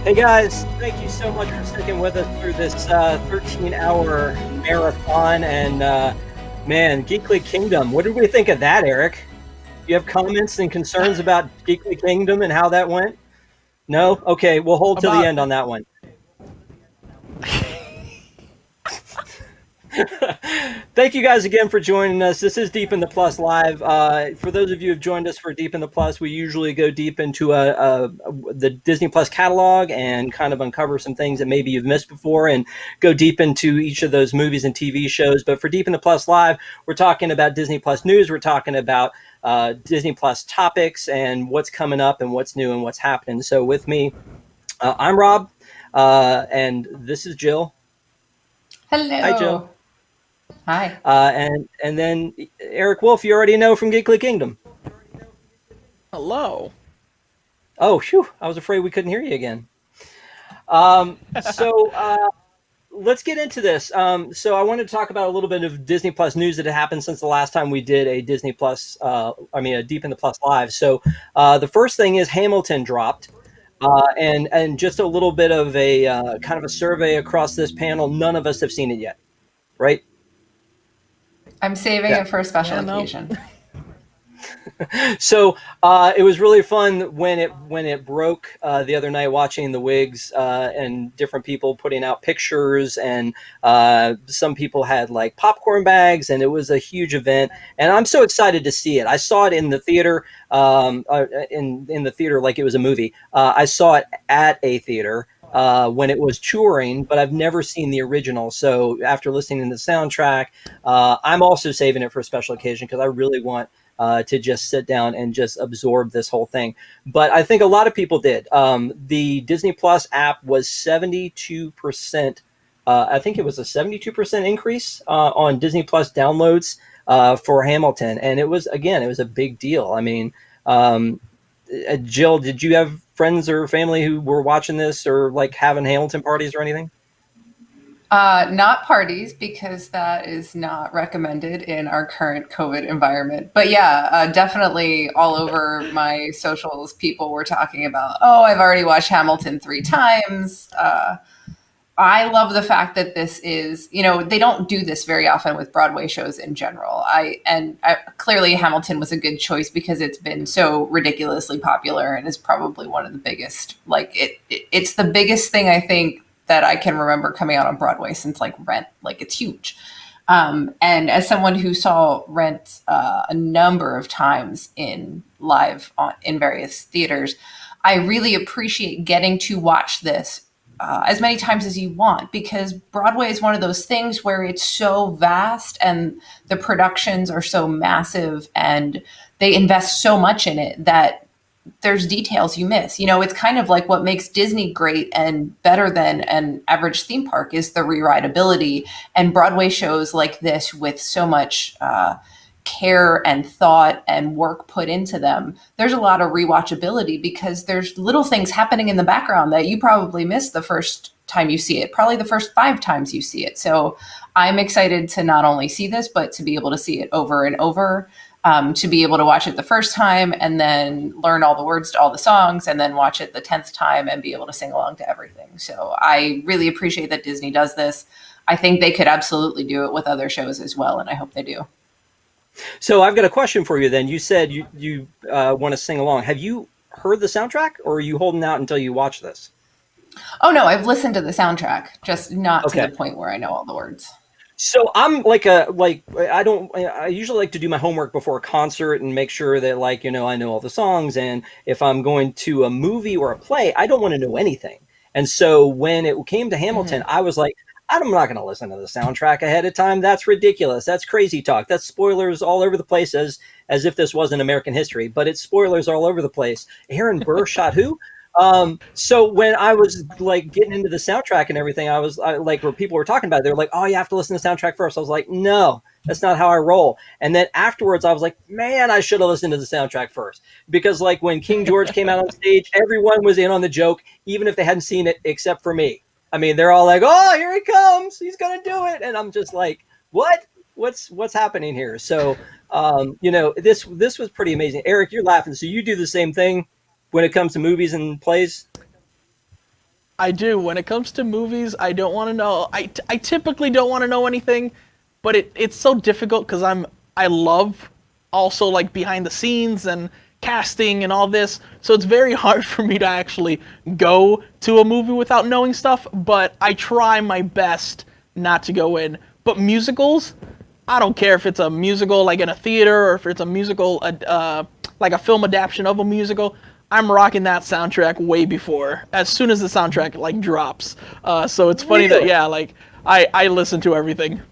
Hey guys, thank you so much for sticking with us through this 13-hour marathon. And man, Geekly Kingdom, what did we think of that, Eric? You have comments and concerns about Geekly Kingdom and how that went? No? Okay, we'll hold till the end on that one. Thank you guys again for joining us. This is Deep in the Plus Live. For those of you who have joined us for Deep in the Plus, we usually go deep into the Disney Plus catalog and kind of uncover some things that maybe you've missed before and go deep into each of those movies and TV shows. But for Deep in the Plus Live, we're talking about Disney Plus news. We're talking about Disney Plus topics and what's coming up and what's new and what's happening. So with me, I'm Rob, and this is Jill. Hello. Hi, Jill. Hi. And then Eric Wolf, you already know from Geekly Kingdom. Hello. Oh, phew. I was afraid we couldn't hear you again. Let's get into this. So I wanted to talk about a little bit of Disney Plus news that had happened since the last time we did a Disney Plus, a Deep in the Plus Live. So the first thing is Hamilton dropped. And just a little bit of a kind of a survey across this panel. None of us have seen it yet, right? I'm saving it for a special occasion. So it was really fun when it broke the other night, watching the WIGS and different people putting out pictures, and some people had like popcorn bags, and it was a huge event. And I'm so excited to see it. I saw it in the theater, in the theater like it was a movie. I saw it at a theater when it was touring, but I've never seen the original. So after listening to the soundtrack, I'm also saving it for a special occasion because I really want to just sit down and just absorb this whole thing. But I think a lot of people did. The Disney Plus app was 72%. I think it was a 72% increase on Disney Plus downloads for Hamilton. And it was a big deal. I mean, Jill, did you have friends or family who were watching this or like having Hamilton parties or anything? Not parties, because that is not recommended in our current COVID environment. But yeah, definitely all over my socials, people were talking about, oh, I've already watched Hamilton 3 times. I love the fact that this is, they don't do this very often with Broadway shows in general. Clearly Hamilton was a good choice because it's been so ridiculously popular and is probably one of the biggest, it's the biggest thing I think that I can remember coming out on Broadway since like Rent. Like, it's huge. And as someone who saw Rent a number of times in various theaters, I really appreciate getting to watch this as many times as you want, because Broadway is one of those things where it's so vast and the productions are so massive and they invest so much in it that there's details you miss. It's kind of like what makes Disney great and better than an average theme park is the rewritability. And Broadway shows like this, with so much care and thought and work put into them, there's a lot of rewatchability because there's little things happening in the background that you probably missed the first time you see it, probably the first 5 times you see it. So I'm excited to not only see this, but to be able to see it over and over. To be able to watch it the first time and then learn all the words to all the songs and then watch it the 10th time and be able to sing along to everything. So I really appreciate that Disney does this. I think they could absolutely do it with other shows as well, and I hope they do. So I've got a question for you then. You said you want to sing along. Have you heard the soundtrack, or are you holding out until you watch this? Oh, no, I've listened to the soundtrack, just not to the point where I know all the words. So I'm I usually like to do my homework before a concert and make sure that I know all the songs. And if I'm going to a movie or a play, I don't want to know anything. And so when it came to Hamilton, I was like, I'm not going to listen to the soundtrack ahead of time. That's ridiculous. That's crazy talk. That's spoilers all over the place, as if this wasn't American history, but it's spoilers all over the place. Aaron Burr shot who? So when I was getting into the soundtrack and everything, where people were talking about it, they were like, oh, you have to listen to the soundtrack first. I was like, no, that's not how I roll. And then afterwards I was like, man, I should have listened to the soundtrack first, because when King George came out on stage, everyone was in on the joke, even if they hadn't seen it, except for me. I mean, they're all like, oh, here he comes. He's going to do it. And I'm just like, what? What's happening here? So, this was pretty amazing. Eric, you're laughing. So you do the same thing when it comes to movies and plays? I do. When it comes to movies, I don't want to know. I typically don't want to know anything, but it's so difficult because I love also like behind the scenes and casting and all this. So it's very hard for me to actually go to a movie without knowing stuff, but I try my best not to go in. But musicals, I don't care if it's a musical like in a theater or if it's a musical like a film adaptation of a musical. I'm rocking that soundtrack way before, as soon as the soundtrack like drops. So it's funny that Really? yeah, like I listen to everything.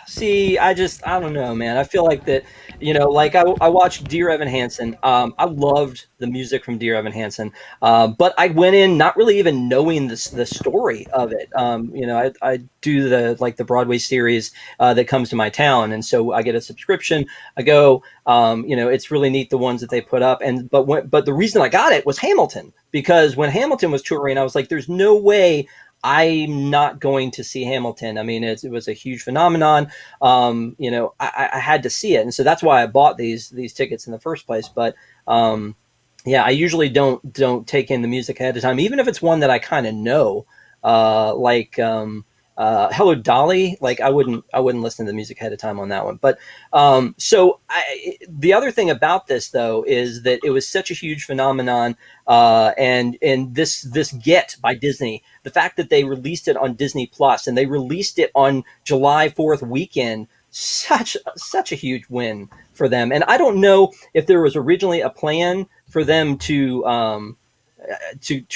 See, I don't know, man. I feel like that, like I watched Dear Evan Hansen. I loved the music from Dear Evan Hansen, but I went in not really even knowing the story of it. I do the Broadway series that comes to my town, and so I get a subscription. I go, it's really neat the ones that they put up, but the reason I got it was Hamilton, because when Hamilton was touring, I was like, there's no way I'm not going to see Hamilton. I mean, it was a huge phenomenon. I had to see it, and so that's why I bought these tickets in the first place. But yeah, I usually don't take in the music ahead of time, even if it's one that I kind of know, like Hello Dolly. Like I wouldn't listen to the music ahead of time on that one. But the other thing about this though is that it was such a huge phenomenon, and this Get by Disney, the fact that they released it on Disney Plus and they released it on July 4th weekend, such a huge win for them. And I don't know if there was originally a plan for them to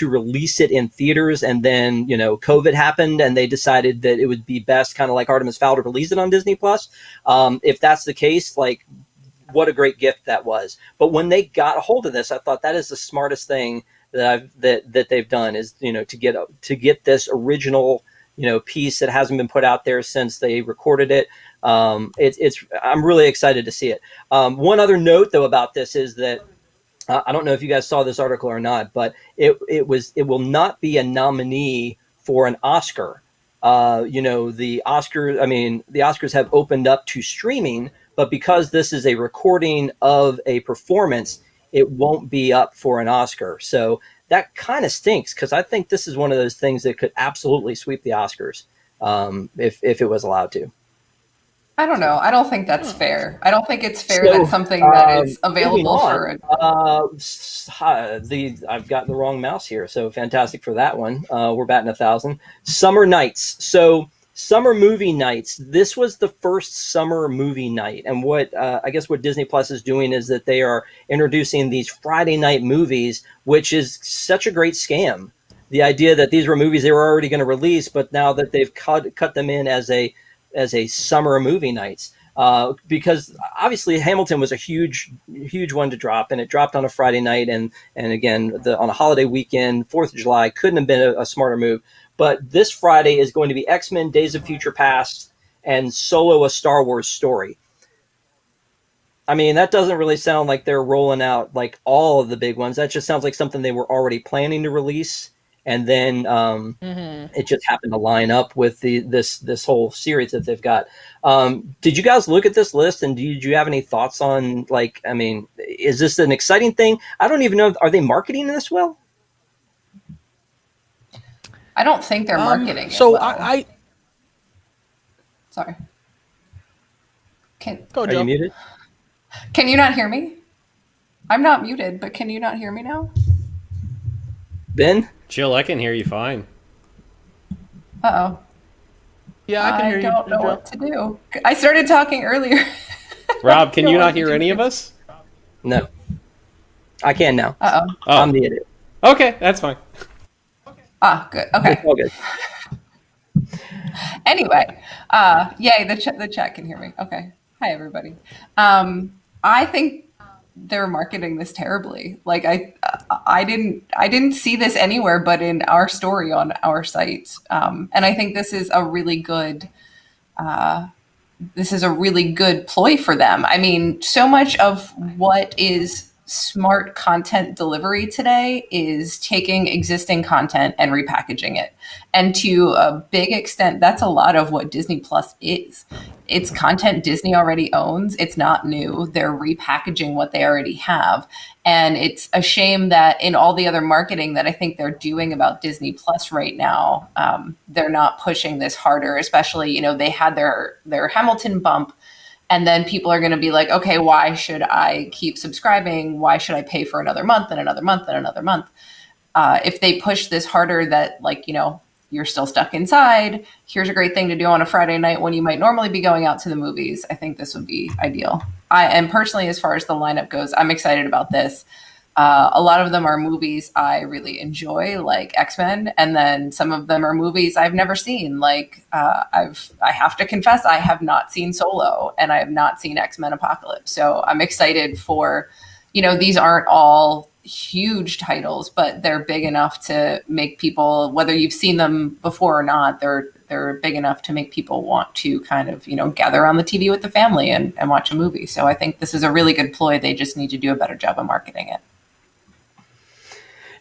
release it in theaters, and then COVID happened and they decided that it would be best, kind of like Artemis Fowl, to release it on Disney Plus. If that's the case, like, what a great gift that was. But when they got a hold of this, I thought that is the smartest thing that they've done, is to get this original piece that hasn't been put out there since they recorded it. I'm really excited to see it. One other note though about this is that I don't know if you guys saw this article or not, but it will not be a nominee for an Oscar. The Oscars. I mean, the Oscars have opened up to streaming, but because this is a recording of a performance, it won't be up for an Oscar. So that kind of stinks, because I think this is one of those things that could absolutely sweep the Oscars, if it was allowed to. I don't know. So. I don't think that's fair. I don't think it's fair that So, something that is moving available on, for. I've got the wrong mouse here, so fantastic for that one. We're batting 1,000. Summer nights. So, summer movie nights. This was the first summer movie night, and what I guess what Disney Plus is doing is that they are introducing these Friday night movies, which is such a great scam. The idea that these were movies they were already going to release, but now that they've cut them in as a summer movie nights, because obviously Hamilton was a huge one to drop, and it dropped on a Friday night, and again on a holiday weekend, 4th of July, couldn't have been a smarter move. But this Friday is going to be X-Men: Days of Future Past and Solo: A Star Wars Story. I mean, that doesn't really sound like they're rolling out like all of the big ones. That just sounds like something they were already planning to release, and then it just happened to line up with this whole series that they've got. Did you guys look at this list, and did you have any thoughts on, like, I mean, is this an exciting thing? I don't even know. Are they marketing this well? I don't think they're marketing it So well. Sorry. Can go Are you Joe. muted, can you not hear me? I'm not muted, but can you not hear me now? Ben? Jill, I can hear you fine. Uh-oh. Yeah, I can I hear you, don't know Joe. what to do. I started talking earlier. I Rob, don't can know you what not to hear do. any of us? No, I can now. Uh-oh. I'm Oh, muted. okay, that's fine. Ah, good. It's Okay. all good. Anyway, yay, the chat can hear me. Okay. Hi, everybody. I think they're marketing this terribly. Like I didn't see this anywhere but in our story on our site. And I think this is a really good ploy for them. I mean, so much of what is smart content delivery today is taking existing content and repackaging it. And to a big extent, that's a lot of what Disney Plus is. It's content Disney already owns. It's not new. They're repackaging what they already have. And it's a shame that in all the other marketing that I think they're doing about Disney Plus right now, they're not pushing this harder, especially, they had their Hamilton bump. And then people are going to be like, okay, why should I keep subscribing? Why should I pay for another month and another month and another month? If they push this harder that you're still stuck inside, here's a great thing to do on a Friday night when you might normally be going out to the movies, I think this would be ideal. And personally, as far as the lineup goes, I'm excited about this. A lot of them are movies I really enjoy, like X-Men, and then some of them are movies I've never seen. Like I have to confess, I have not seen Solo, and I have not seen X-Men Apocalypse. So I'm excited for, these aren't all huge titles, but they're big enough to make people, whether you've seen them before or not, they're big enough to make people want to kind of, gather on the TV with the family and watch a movie. So I think this is a really good ploy. They just need to do a better job of marketing it.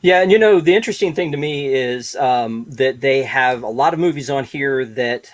Yeah, and the interesting thing to me is that they have a lot of movies on here that,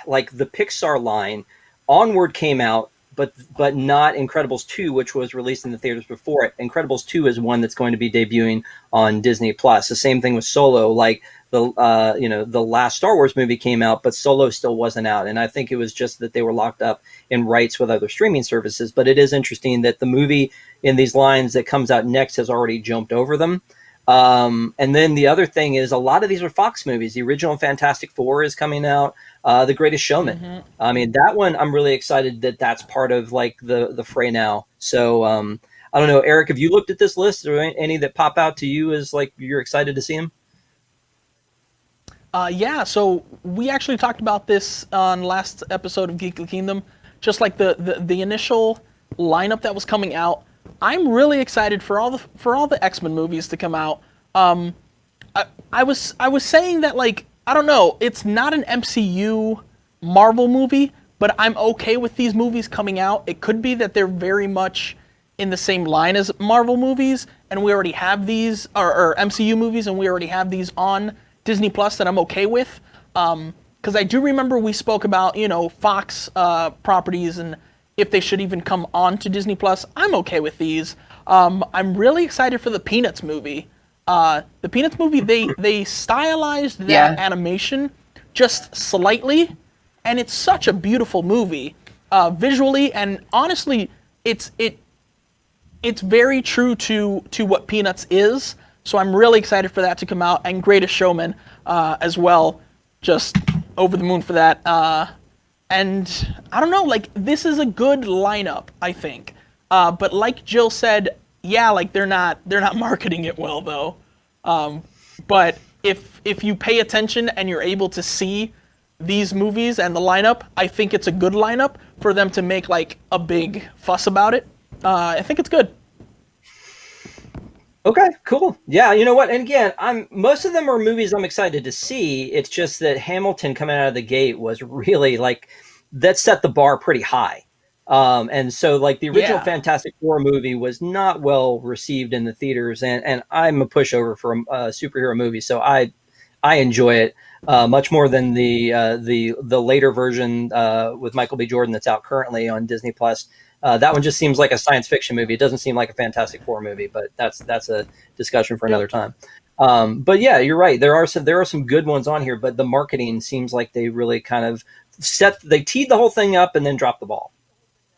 like the Pixar line, Onward came out, but not Incredibles 2, which was released in the theaters before it. Incredibles 2 is one that's going to be debuting on Disney Plus. The same thing with Solo. Like the last Star Wars movie came out, but Solo still wasn't out, and I think it was just that they were locked up in rights with other streaming services. But it is interesting that the movie in these lines that comes out next has already jumped over them. And then the other thing is a lot of these are Fox movies. The original Fantastic Four is coming out. The Greatest Showman. Mm-hmm. I mean, that one, I'm really excited that that's part of like the fray now. So I don't know, Eric, have you looked at this list? Are there any that pop out to you as like you're excited to see them? Yeah, so we actually talked about this on last episode of Geekly Kingdom. Just like the initial lineup that was coming out. I'm really excited for all the X-Men movies to come out. I was saying that, like, I don't know, it's not an MCU Marvel movie, but I'm okay with these movies coming out. It could be that they're very much in the same line as Marvel movies, and we already have these, or MCU movies, and we already have these on Disney Plus that I'm okay with. Because I do remember we spoke about, Fox properties and if they should even come on to Disney Plus. I'm okay with these. I'm really excited for the Peanuts movie. The Peanuts movie, they stylized that animation just slightly, and it's such a beautiful movie visually, and honestly, it's very true to what Peanuts is. So I'm really excited for that to come out, and Greatest Showman as well. Just over the moon for that. And I don't know, like, this is a good lineup, I think. But like Jill said, yeah, like they're not marketing it well though. But if you pay attention and you're able to see these movies and the lineup, I think it's a good lineup for them to make like a big fuss about it. I think it's good. Okay, cool. Yeah, you know what? And again, most of them are movies I'm excited to see. It's just that Hamilton coming out of the gate was really like that set the bar pretty high. And so like the original Fantastic Four movie was not well received in the theaters, and I'm a pushover for a superhero movie, so I enjoy it much more than the later version with Michael B. Jordan that's out currently on Disney Plus. That one just seems like a science fiction movie. It doesn't seem like a Fantastic Four movie, but that's a discussion for another time. But yeah, you're right. There are some good ones on here, but the marketing seems like they really kind of they teed the whole thing up and then dropped the ball,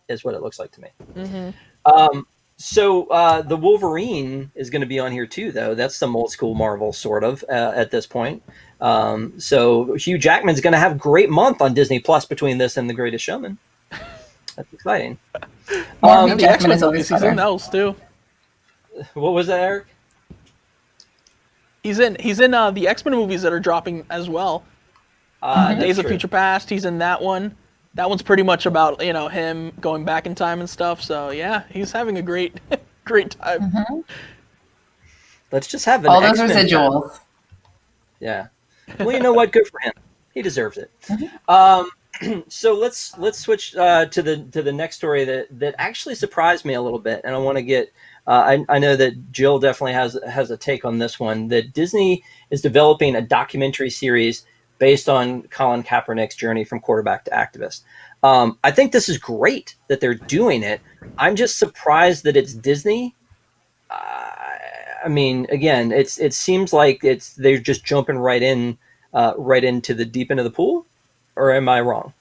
is what it looks like to me. Mm-hmm. So the Wolverine is going to be on here too, though. That's some old school Marvel sort of at this point. So Hugh Jackman's going to have a great month on Disney Plus between this and The Greatest Showman. That's exciting. The X-Men movies, he's in those too. What was that, Eric? He's in the X-Men movies that are dropping as well. Days of Future Past, he's in that one. That one's pretty much about him going back in time and stuff. So yeah, he's having a great time. Mm-hmm. Let's just have an all those X-Men residuals. Film. Yeah. Well, you know what? Good for him. He deserves it. Mm-hmm. So let's switch to the next story that actually surprised me a little bit, and I want to get. I know that Jill definitely has a take on this one. That Disney is developing a documentary series based on Colin Kaepernick's journey from quarterback to activist. I think this is great that they're doing it. I'm just surprised that it's Disney. I mean, again, it seems like they're just jumping right into the deep end of the pool, or am I wrong?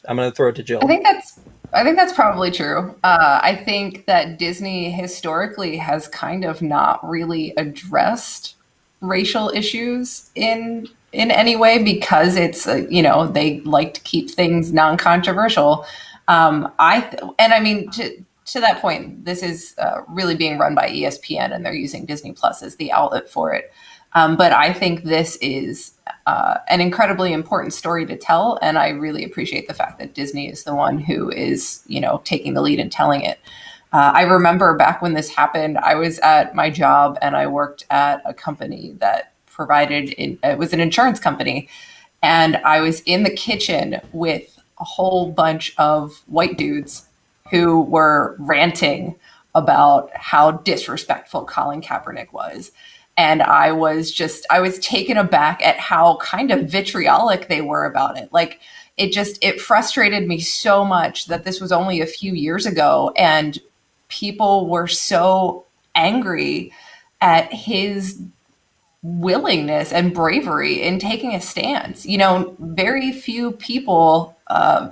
I'm going to throw it to I Jill. think that's I think that's probably true. I think that Disney historically has kind of not really addressed racial issues in any way because it's they like to keep things non-controversial. I mean to that point, this is really being run by ESPN and they're using Disney Plus as the outlet for it. But I think this is an incredibly important story to tell, and I really appreciate the fact that Disney is the one who is, taking the lead and telling it. I remember back when this happened, I was at my job and I worked at a company that it was an insurance company, and I was in the kitchen with a whole bunch of white dudes who were ranting about how disrespectful Colin Kaepernick was. And I was taken aback at how kind of vitriolic they were about it. Like it frustrated me so much that this was only a few years ago and people were so angry at his willingness and bravery in taking a stance. Very few people,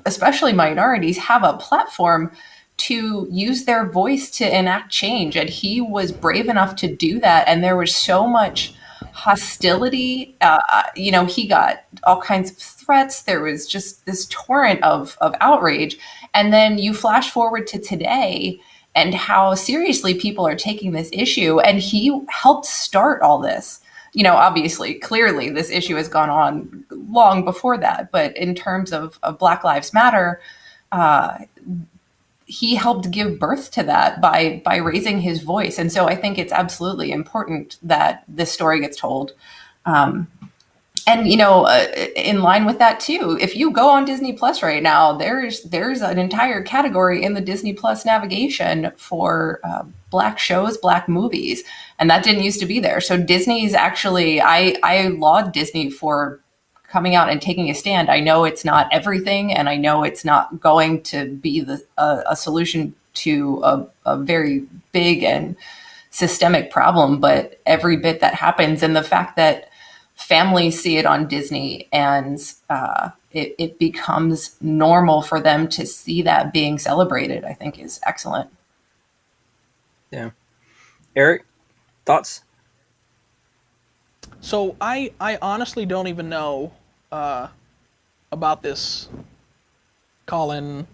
especially minorities, have a platform to use their voice to enact change. And he was brave enough to do that. And there was so much hostility. He got all kinds of threats. There was just this torrent of outrage. And then you flash forward to today and how seriously people are taking this issue. And he helped start all this. Obviously, clearly, this issue has gone on long before that. But in terms of Black Lives Matter, he helped give birth to that by raising his voice. And so I think it's absolutely important that this story gets told. In line with that too, if you go on Disney Plus right now, there's an entire category in the Disney Plus navigation for Black shows, Black movies, and that didn't used to be there. So Disney's actually, I laud Disney for coming out and taking a stand. I know it's not everything, and I know it's not going to be a solution to a very big and systemic problem, but every bit that happens, and the fact that families see it on Disney and it becomes normal for them to see that being celebrated, I think is excellent. Yeah. Eric, thoughts? So I honestly don't even know about this Colin.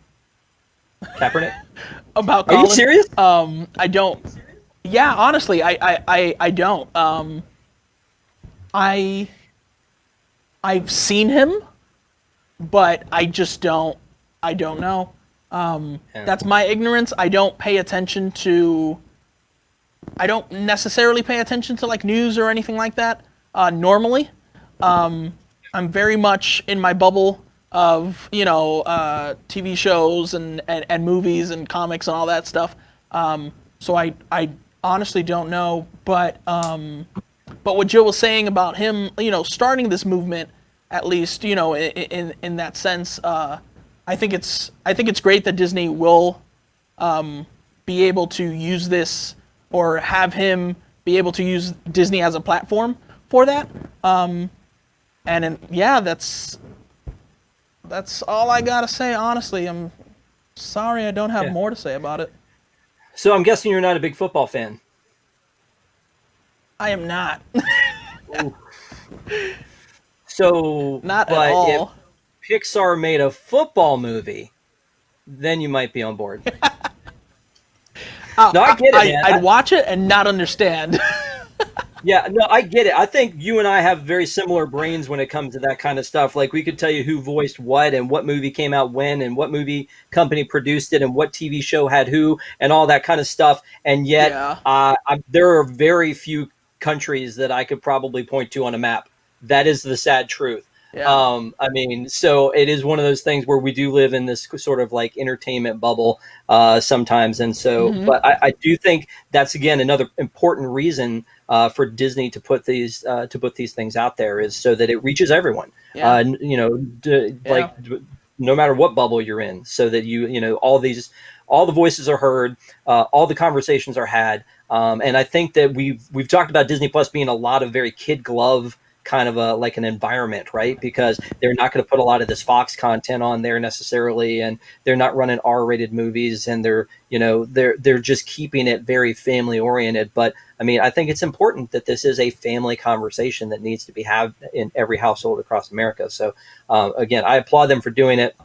Kaepernick? About Are Colin. you serious? I don't. Yeah, honestly, I don't. I've seen him, but I just don't. I don't know. That's my ignorance. I don't pay attention to. I don't necessarily pay attention to like news or anything like that. Normally, I'm very much in my bubble of TV shows and movies and comics and all that stuff. So I honestly don't know, but what Jill was saying about him, starting this movement, at least, in that sense, I think it's great that Disney will be able to use this or have him be able to use Disney as a platform for that. That's all I gotta say. Honestly, I'm sorry I don't have more to say about it. So I'm guessing you're not a big football fan. I am not. So, Not but at all. if Pixar made a football movie, then you might be on board. No, I get it, man. I'd watch it and not understand. Yeah, no, I get it. I think you and I have very similar brains when it comes to that kind of stuff. Like, we could tell you who voiced what and what movie came out when and what movie company produced it and what TV show had who and all that kind of stuff. And yet, there are very few countries that I could probably point to on a map. That is the sad truth. Yeah. I mean, so it is one of those things where we do live in this sort of like entertainment bubble sometimes. And so, Hmm. but I do think that's again another important reason for Disney to put these things out there is so that it reaches everyone. Yeah. You know, Yeah. no matter what bubble you're in, so that you know all the voices are heard, all the conversations are had. And I think that we've talked about Disney Plus being a lot of very kid glove kind of a like an environment, right? Because they're not going to put a lot of this Fox content on there necessarily, and they're not running R-rated movies, and they're just keeping it very family oriented. But I mean, I think it's important that this is a family conversation that needs to be had in every household across America. So again, I applaud them for doing it.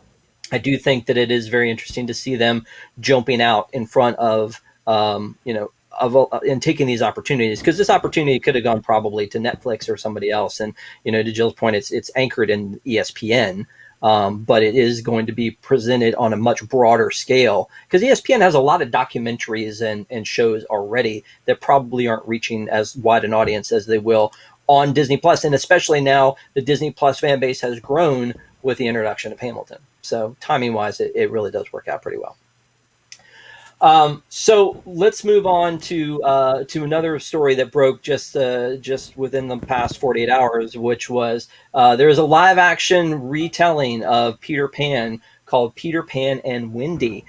I do think that it is very interesting to see them jumping out in front of, and taking these opportunities, because this opportunity could have gone probably to Netflix or somebody else. And, to Jill's point, it's anchored in ESPN, but it is going to be presented on a much broader scale because ESPN has a lot of documentaries and shows already that probably aren't reaching as wide an audience as they will on Disney Plus. And especially now the Disney Plus fan base has grown with the introduction of Hamilton. So timing wise, it really does work out pretty well. So let's move on to another story that broke just within the past 48 hours, which was there is a live action retelling of Peter Pan called Peter Pan and Wendy.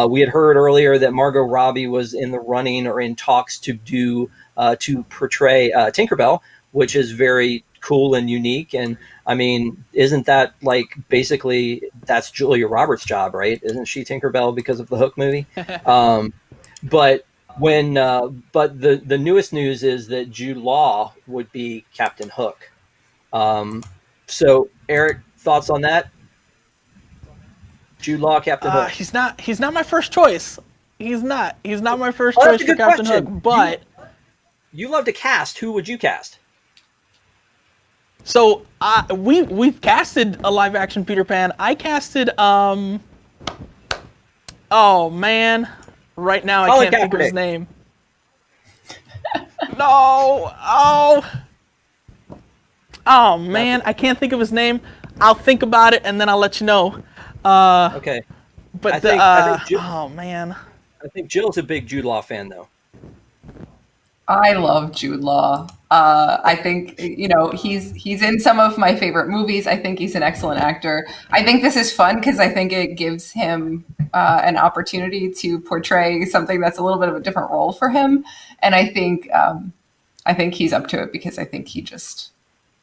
We had heard earlier that Margot Robbie was in the running or in talks to portray Tinkerbell, which is very cool and unique. And I mean, isn't that like basically that's Julia Roberts' job, right? Isn't she Tinkerbell because of the Hook movie? Um, but but the newest news is that Jude Law would be Captain Hook. So Eric, thoughts on that? Jude Law, Captain Hook. He's not my first choice. He's not my first Oh, that's choice a for good Captain Hook. question. But You love to cast. Who would you cast? so we've casted a live action Peter Pan. I casted oh man, right now I Colin can't think of his Kaepernick. name. No, oh man, I can't think of his name. I'll think about it and then I'll let you know. Okay. But oh man, I think Jill's a big Jude Law fan, though. I love Jude Law. I think he's in some of my favorite movies. I think he's an excellent actor. I think this is fun because I think it gives him an opportunity to portray something that's a little bit of a different role for him, and I think he's up to it because I think he just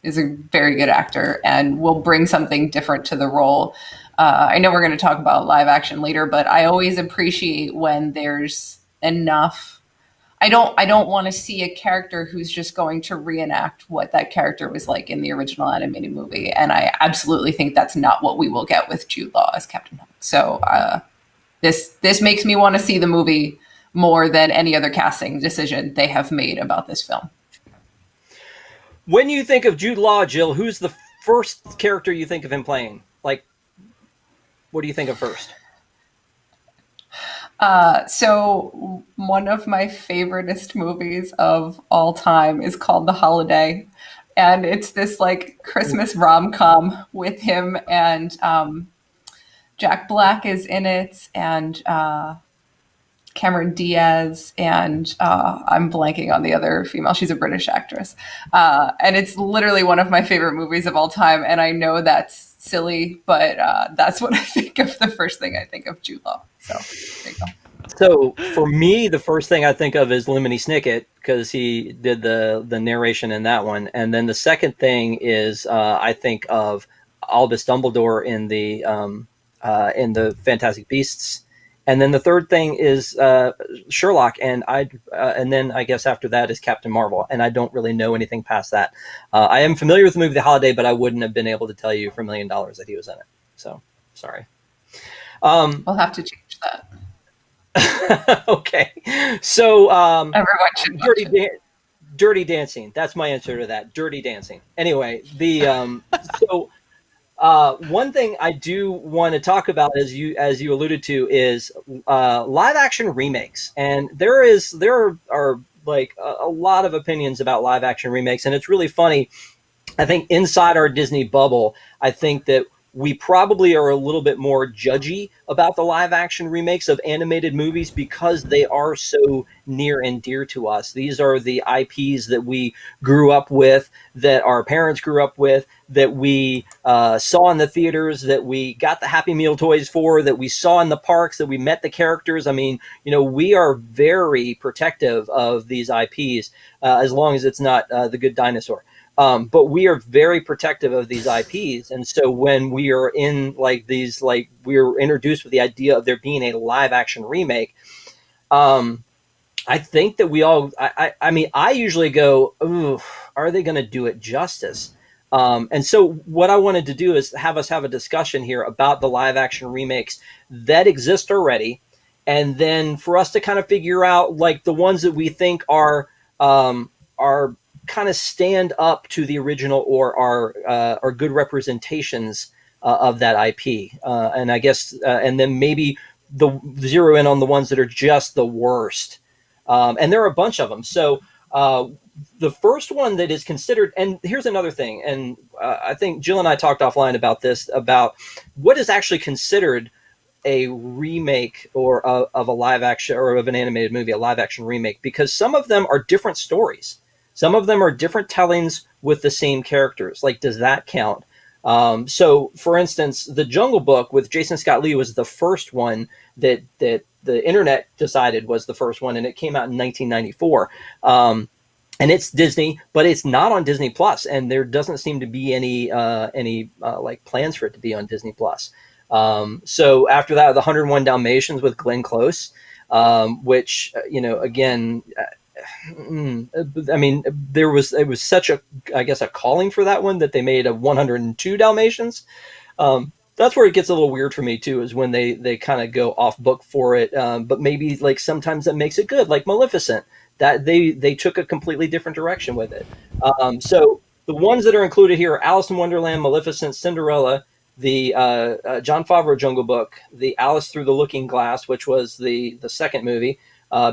is a very good actor and will bring something different to the role. I know we're going to talk about live action later, but I always appreciate when there's enough. I don't want to see a character who's just going to reenact what that character was like in the original animated movie, and I absolutely think that's not what we will get with Jude Law as Captain Hook. So this makes me want to see the movie more than any other casting decision they have made about this film. When you think of Jude Law, Jill, who's the first character you think of him playing? Like, what do you think of first? So one of my favoriteest movies of all time is called The Holiday. And it's this like Christmas rom-com with him and Jack Black is in it and Cameron Diaz and I'm blanking on the other female. She's a British actress. And it's literally one of my favorite movies of all time. And I know that's silly, but that's what I think of. The first thing I think of Jude Law. So there you go. So for me, the first thing I think of is Lemony Snicket because he did the narration in that one, and then the second thing is I think of Albus Dumbledore in the Fantastic Beasts, and then the third thing is Sherlock, and then I guess after that is Captain Marvel, and I don't really know anything past that. I am familiar with the movie The Holiday, but I wouldn't have been able to tell you for $1 million that he was in it. So sorry. We'll have to change that. Okay, so Everyone should Dirty Dancing. That's my answer to that. Dirty Dancing. Anyway, one thing I do want to talk about, as you alluded to, is live action remakes, and there are like a lot of opinions about live action remakes, and it's really funny I think inside our Disney bubble, I think that we probably are a little bit more judgy about the live action remakes of animated movies because they are so near and dear to us. These are the IPs that we grew up with, that our parents grew up with, that we saw in the theaters, that we got the Happy Meal toys for, that we saw in the parks, that we met the characters. I mean, we are very protective of these IPs as long as it's not The Good Dinosaur. But we are very protective of these IPs, and so when we are in we're introduced with the idea of there being a live action remake, I think that we all, I mean, I usually go, ooh, are they going to do it justice? And so what I wanted to do is have us have a discussion here about the live action remakes that exist already, and then for us to kind of figure out like the ones that we think are kind of stand up to the original or are good representations of that IP. And I guess, and then maybe zero in on the ones that are just the worst. And there are a bunch of them. So the first one that is considered, and here's another thing, and I think Jill and I talked offline about this, about what is actually considered a remake or of a live action or of an animated movie, a live action remake, because some of them are different stories. Some of them are different tellings with the same characters. Like, does that count? So, for instance, The Jungle Book with Jason Scott Lee was the first one that the internet decided was the first one, and it came out in 1994. And it's Disney, but it's not on Disney Plus, and there doesn't seem to be any like plans for it to be on Disney Plus. So after that, The 101 Dalmatians with Glenn Close, which again. I mean, it was such a, I guess, a calling for that one that they made a 102 Dalmatians. That's where it gets a little weird for me too, is when they kind of go off book for it. But maybe like sometimes that makes it good, like Maleficent, that they took a completely different direction with it. So the ones that are included here are Alice in Wonderland, Maleficent, Cinderella, the Jon Favreau Jungle Book, the Alice Through the Looking Glass, which was the second movie.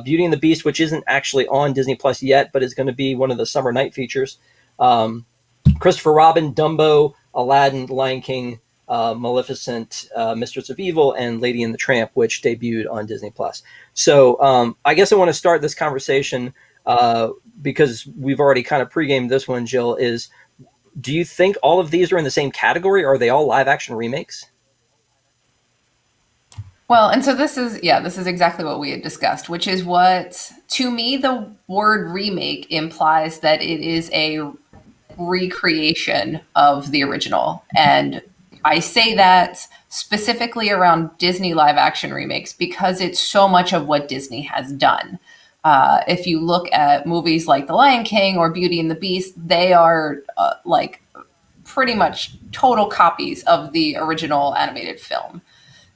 Beauty and the Beast, which isn't actually on Disney Plus yet, but is going to be one of the summer night features. Christopher Robin, Dumbo, Aladdin, Lion King, Maleficent, Mistress of Evil, and Lady and the Tramp, which debuted on Disney Plus. So I guess I want to start this conversation because we've already kind of pre-gamed this one, Jill, is do you think all of these are in the same category? Or are they all live action remakes? Well, and so this is exactly what we had discussed, which is what, to me, the word remake implies that it is a recreation of the original. And I say that specifically around Disney live action remakes because it's so much of what Disney has done. If you look at movies like The Lion King or Beauty and the Beast, they are like pretty much total copies of the original animated film.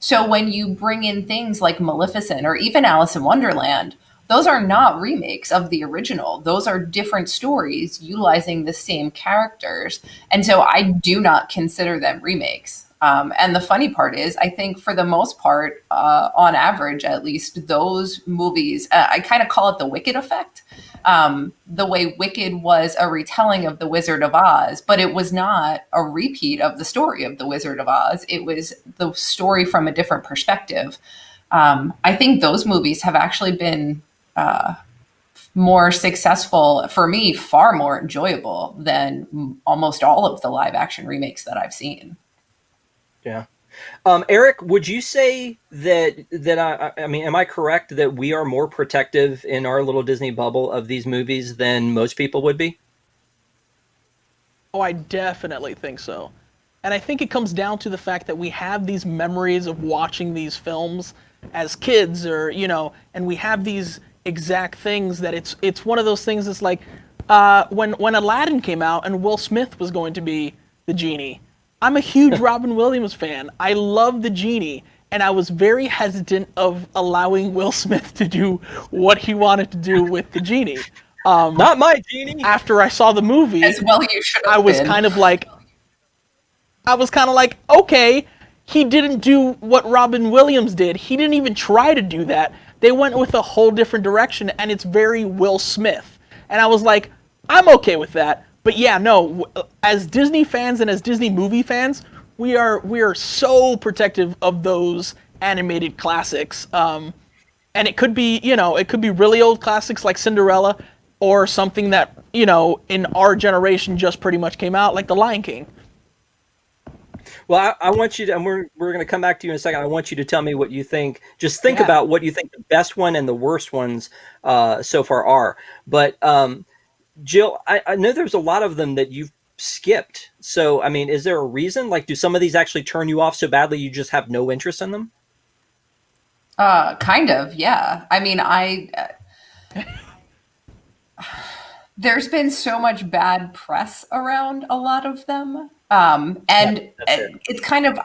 So when you bring in things like Maleficent or even Alice in Wonderland, those are not remakes of the original. Those are different stories utilizing the same characters. And so I do not consider them remakes. And the funny part is, I think for the most part, on average, at least, those movies, I kind of call it the Wicked effect. The way Wicked was a retelling of The Wizard of Oz, but it was not a repeat of the story of The Wizard of Oz. It was the story from a different perspective. I think those movies have actually been more successful for me, far more enjoyable than almost all of the live action remakes that I've seen. Yeah. Eric, would you say that I mean, am I correct that we are more protective in our little Disney bubble of these movies than most people would be? Oh, I definitely think so. And I think it comes down to the fact that we have these memories of watching these films as kids, or, and we have these exact things that it's one of those things that's like, when Aladdin came out and Will Smith was going to be the genie, I'm a huge Robin Williams fan. I love the genie, and I was very hesitant of allowing Will Smith to do what he wanted to do with the genie. Not my genie. After I saw the movie, as well you should have I was been. kind of like, okay, he didn't do what Robin Williams did. He didn't even try to do that. They went with a whole different direction, and it's very Will Smith. And I was like, I'm okay with that. But yeah, no. As Disney fans and as Disney movie fans, we are so protective of those animated classics. And it could be, it could be really old classics like Cinderella, or something that, in our generation just pretty much came out, like The Lion King. Well, I want you to, and we're going to come back to you in a second. I want you to tell me what you think. Just think Yeah. about what you think the best one and the worst ones so far are. But Jill, I know there's a lot of them that you've skipped. So, I mean, is there a reason? Like, do some of these actually turn you off so badly you just have no interest in them? Kind of, yeah. I mean, there's been so much bad press around a lot of them. And That's it. it's kind of,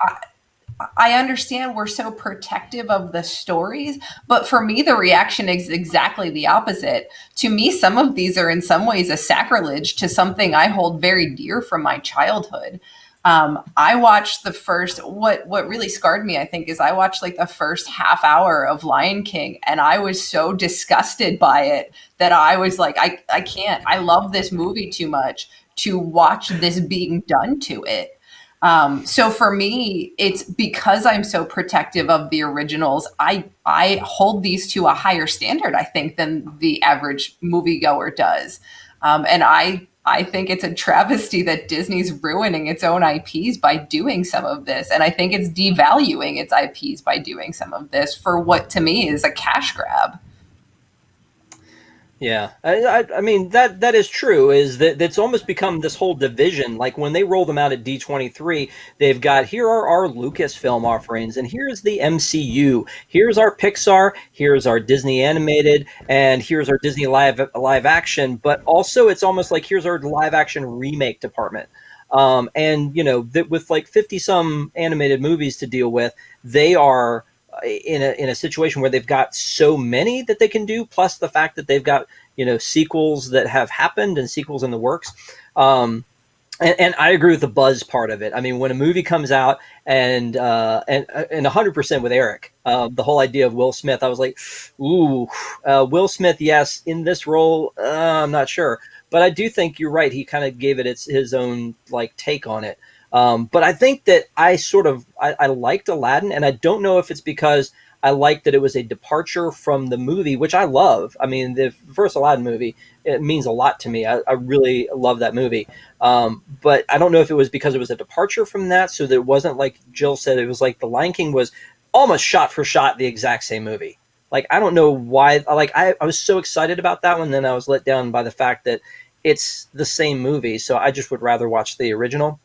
I understand we're so protective of the stories, but for me, the reaction is exactly the opposite. To me, some of these are in some ways a sacrilege to something I hold very dear from my childhood. I watched the first, what really scarred me, I think, is I watched like the first half hour of Lion King, and I was so disgusted by it that I was like, I can't, I love this movie too much to watch this being done to it. So for me, it's because I'm so protective of the originals. I hold these to a higher standard, I think, than the average moviegoer does. And I think it's a travesty that Disney's ruining its own IPs by doing some of this. And I think it's devaluing its IPs by doing some of this for what to me is a cash grab. Yeah, I mean that is true. Is that it's almost become this whole division. Like when they roll them out at D23, they've got here are our Lucasfilm offerings, and here's the MCU. Here's our Pixar. Here's our Disney animated, and here's our Disney live action. But also, it's almost like here's our live action remake department. And with like 50 some animated movies to deal with, they are in a situation where they've got so many that they can do, plus the fact that they've got sequels that have happened and sequels in the works. And I agree with the buzz part of it. I mean, when a movie comes out, and 100% with Eric, the whole idea of Will Smith, I was like, ooh, Will Smith, yes, in this role, I'm not sure, but I do think you're right. He kind of gave it his own like take on it. But I think that I liked Aladdin, and I don't know if it's because I liked that it was a departure from the movie, which I love. I mean, the first Aladdin movie, it means a lot to me. I really love that movie. But I don't know if it was because it was a departure from that, so that it wasn't like Jill said, it was like The Lion King was almost shot for shot the exact same movie. Like, I don't know why. Like, I was so excited about that one, then I was let down by the fact that it's the same movie, so I just would rather watch the original.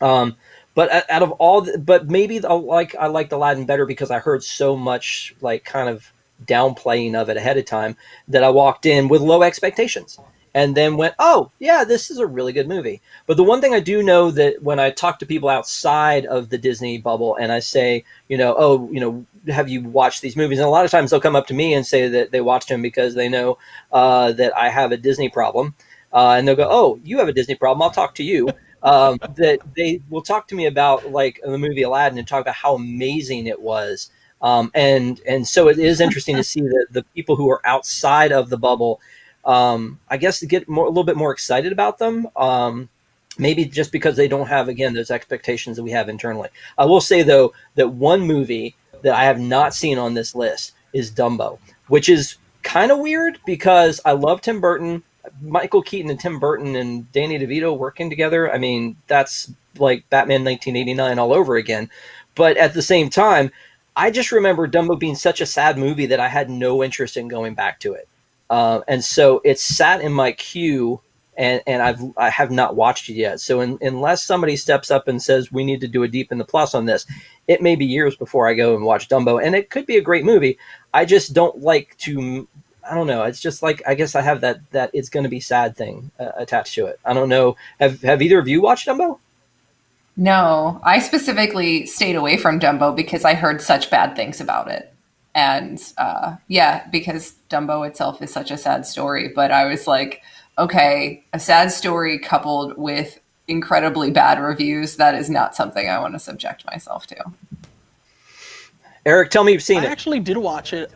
Um, but out of all, but maybe I liked Aladdin better because I heard so much like kind of downplaying of it ahead of time that I walked in with low expectations and then went, oh yeah, this is a really good movie. But the one thing I do know that when I talk to people outside of the Disney bubble and I say, have you watched these movies? And a lot of times they'll come up to me and say that they watched them because they know that I have a Disney problem. And they'll go, oh, you have a Disney problem. I'll talk to you. That they will talk to me about like the movie Aladdin and talk about how amazing it was. And so it is interesting to see that the people who are outside of the bubble, I guess, get a little bit more excited about them. Maybe just because they don't have, again, those expectations that we have internally. I will say, though, that one movie that I have not seen on this list is Dumbo, which is kind of weird because I love Tim Burton. Michael Keaton and Tim Burton and Danny DeVito working together. I mean, that's like Batman 1989 all over again. But at the same time, I just remember Dumbo being such a sad movie that I had no interest in going back to it. And so it's sat in my queue, and I have not watched it yet. So unless somebody steps up and says we need to do a deep in the plus on this, it may be years before I go and watch Dumbo. And it could be a great movie. I just don't like to. I don't know. It's just like, I guess I have that it's going to be sad thing attached to it. I don't know. Have either of you watched Dumbo? No, I specifically stayed away from Dumbo because I heard such bad things about it. And yeah, because Dumbo itself is such a sad story. But I was like, okay, a sad story coupled with incredibly bad reviews, that is not something I want to subject myself to. Eric, tell me you've seen I it. actually did watch it.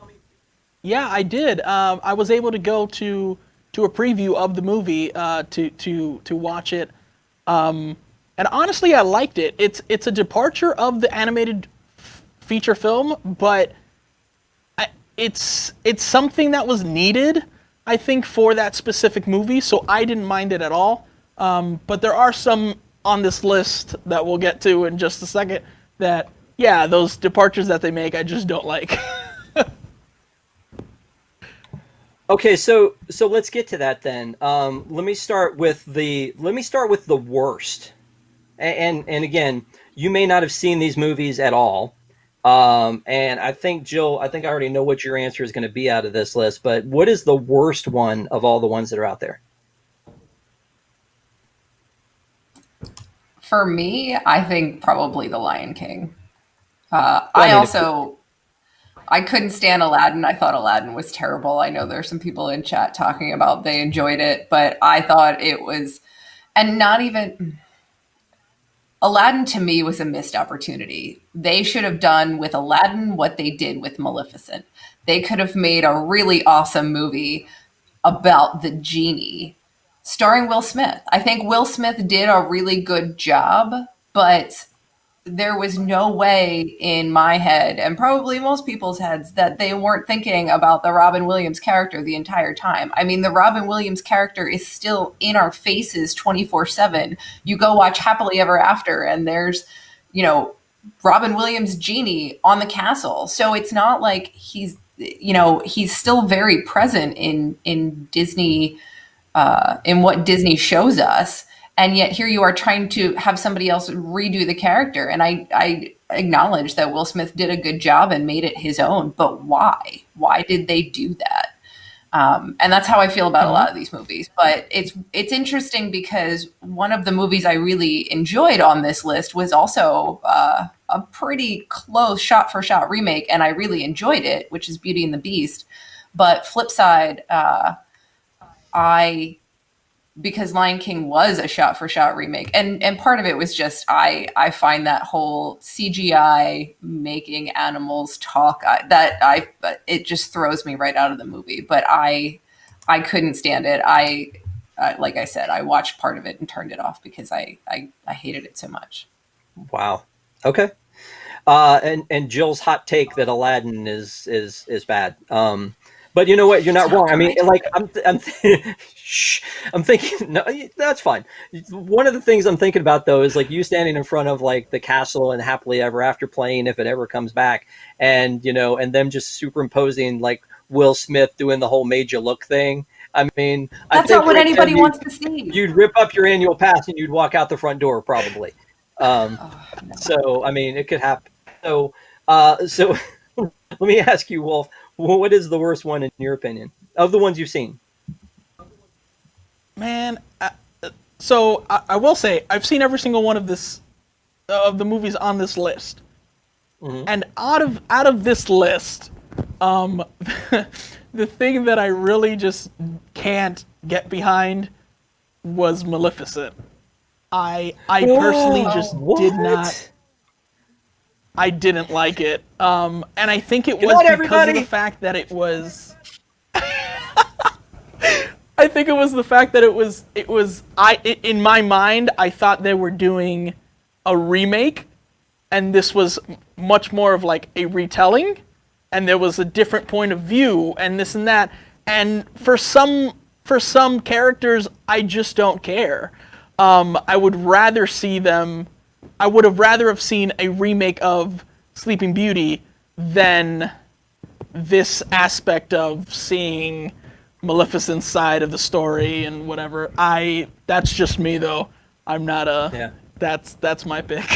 Yeah, I did. I was able to go to to a preview of the movie to watch it. And honestly, I liked it. It's a departure of the animated feature film, but it's something that was needed, I think, for that specific movie. So I didn't mind it at all. But there are some on this list that we'll get to in just a second that, yeah, those departures that they make, I just don't like. Okay, so let's get to that then. Let me start with the worst. And again, you may not have seen these movies at all. And I think, Jill, I already know what your answer is going to be out of this list, but what is the worst one of all the ones that are out there? For me, I think probably The Lion King. I couldn't stand Aladdin. I thought Aladdin was terrible. I know there's some people in chat talking about they enjoyed it, but I thought it was, and not even, Aladdin to me was a missed opportunity. They should have done with Aladdin what they did with Maleficent. They could have made a really awesome movie about the genie starring Will Smith. I think Will Smith did a really good job, but there was no way in my head, and probably most people's heads, that they weren't thinking about the Robin Williams character the entire time. I mean, the Robin Williams character is still in our faces 24/7. You go watch Happily Ever After, and there's, Robin Williams' genie on the castle. So it's not like he's still very present in Disney, in what Disney shows us. And yet here you are trying to have somebody else redo the character. And I acknowledge that Will Smith did a good job and made it his own, but why? Why did they do that? And that's how I feel about a lot of these movies. But it's interesting because one of the movies I really enjoyed on this list was also a pretty close shot-for-shot remake, and I really enjoyed it, which is Beauty and the Beast. But flip side, because Lion King was a shot-for-shot remake, and part of it was just I find that whole CGI making animals talk it just throws me right out of the movie. But I couldn't stand it. Like I said, I watched part of it and turned it off because I hated it so much. Wow. Okay. And Jill's hot take that Aladdin is bad. But you know what? You're not wrong. I mean, like I'm thinking. No, that's fine. One of the things I'm thinking about though is like you standing in front of like the castle and Happily Ever After playing if it ever comes back, and and them just superimposing like Will Smith doing the whole "made you look" thing. I mean, that's not what anybody wants to see. You'd rip up your annual pass and you'd walk out the front door probably. No. So I mean, it could happen. So let me ask you, Wolf. What is the worst one in your opinion of the ones you've seen? Man, so I will say I've seen every single one of the movies on this list, and out of this list, the thing that I really just can't get behind was Maleficent. I personally just did not. I didn't like it, and I think it was because of the fact that it was. I think it was the fact that it was. In my mind, I thought they were doing a remake, and this was much more of like a retelling, and there was a different point of view, and this and that. And for some characters, I just don't care. I would rather see them. I would have rather have seen a remake of Sleeping Beauty than this aspect of seeing Maleficent's side of the story and whatever. That's just me though. I'm not that's my pick.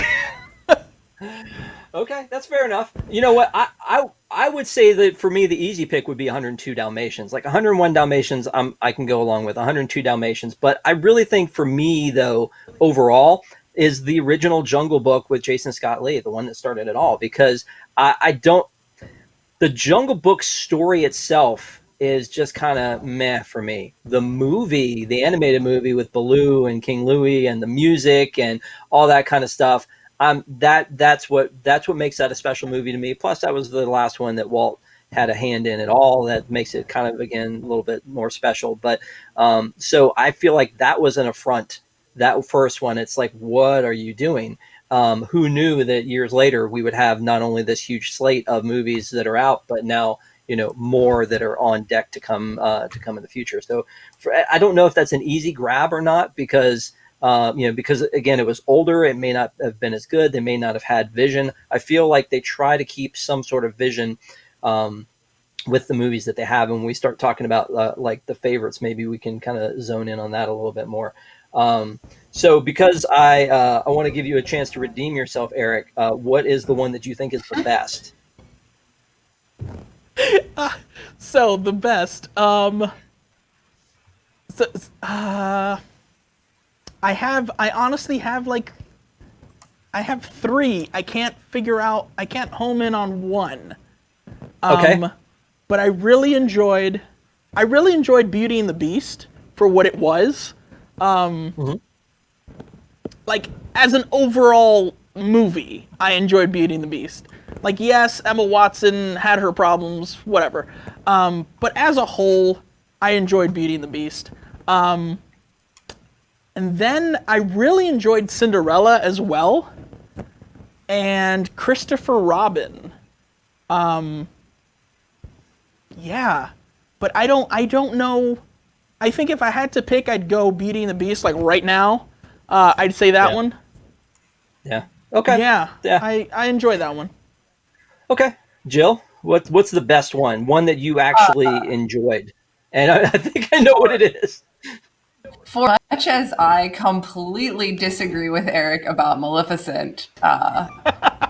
Okay, that's fair enough. You know what? I would say that for me the easy pick would be 102 Dalmatians. Like 101 Dalmatians I can go along with. 102 Dalmatians, but I really think for me though overall is the original Jungle Book with Jason Scott Lee, the one that started it all, because the Jungle Book story itself is just kind of meh for me. The movie, the animated movie with Baloo and King Louie and the music and all that kind of stuff, that's what makes that a special movie to me. Plus that was the last one that Walt had a hand in at all. That makes it kind of, again, a little bit more special. But so I feel like that was an affront. That first one, it's like, what are you doing? Who knew that years later we would have not only this huge slate of movies that are out, but now, more that are on deck to come in the future. So I don't know if that's an easy grab or not, because because again, it was older. It may not have been as good. They may not have had vision. I feel like they try to keep some sort of vision with the movies that they have. And when we start talking about like the favorites, maybe we can kind of zone in on that a little bit more. So because I want to give you a chance to redeem yourself, Eric, what is the one that you think is the best? So the best. I honestly have I have three. I can't home in on one. Okay. But I really enjoyed Beauty and the Beast for what it was. Like, as an overall movie, I enjoyed Beauty and the Beast. Like, yes, Emma Watson had her problems, whatever. But as a whole, I enjoyed Beauty and the Beast. And then I really enjoyed Cinderella as well. And Christopher Robin. Yeah. But I don't know. I think if I had to pick, I'd go Beauty and the Beast, like right now. I'd say that one. Yeah. Okay. Yeah. Yeah. I enjoy that one. Okay. Jill, what's the best one? One that you actually enjoyed? And I think I know what it is. For much as I completely disagree with Eric about Maleficent,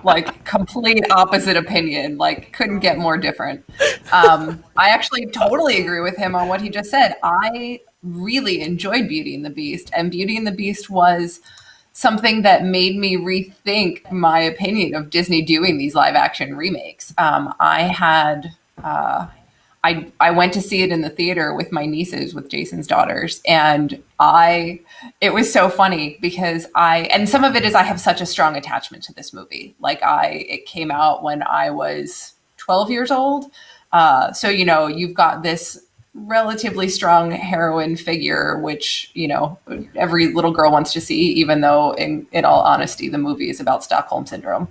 like complete opposite opinion, like couldn't get more different. I actually totally agree with him on what he just said. I really enjoyed Beauty and the Beast, and Beauty and the Beast was something that made me rethink my opinion of Disney doing these live action remakes. I went to see it in the theater with my nieces, with Jason's daughters, and it was so funny because and some of it is I have such a strong attachment to this movie. Like it came out when I was 12 years old. So, you've got this relatively strong heroine figure, which, every little girl wants to see, even though in all honesty, the movie is about Stockholm Syndrome.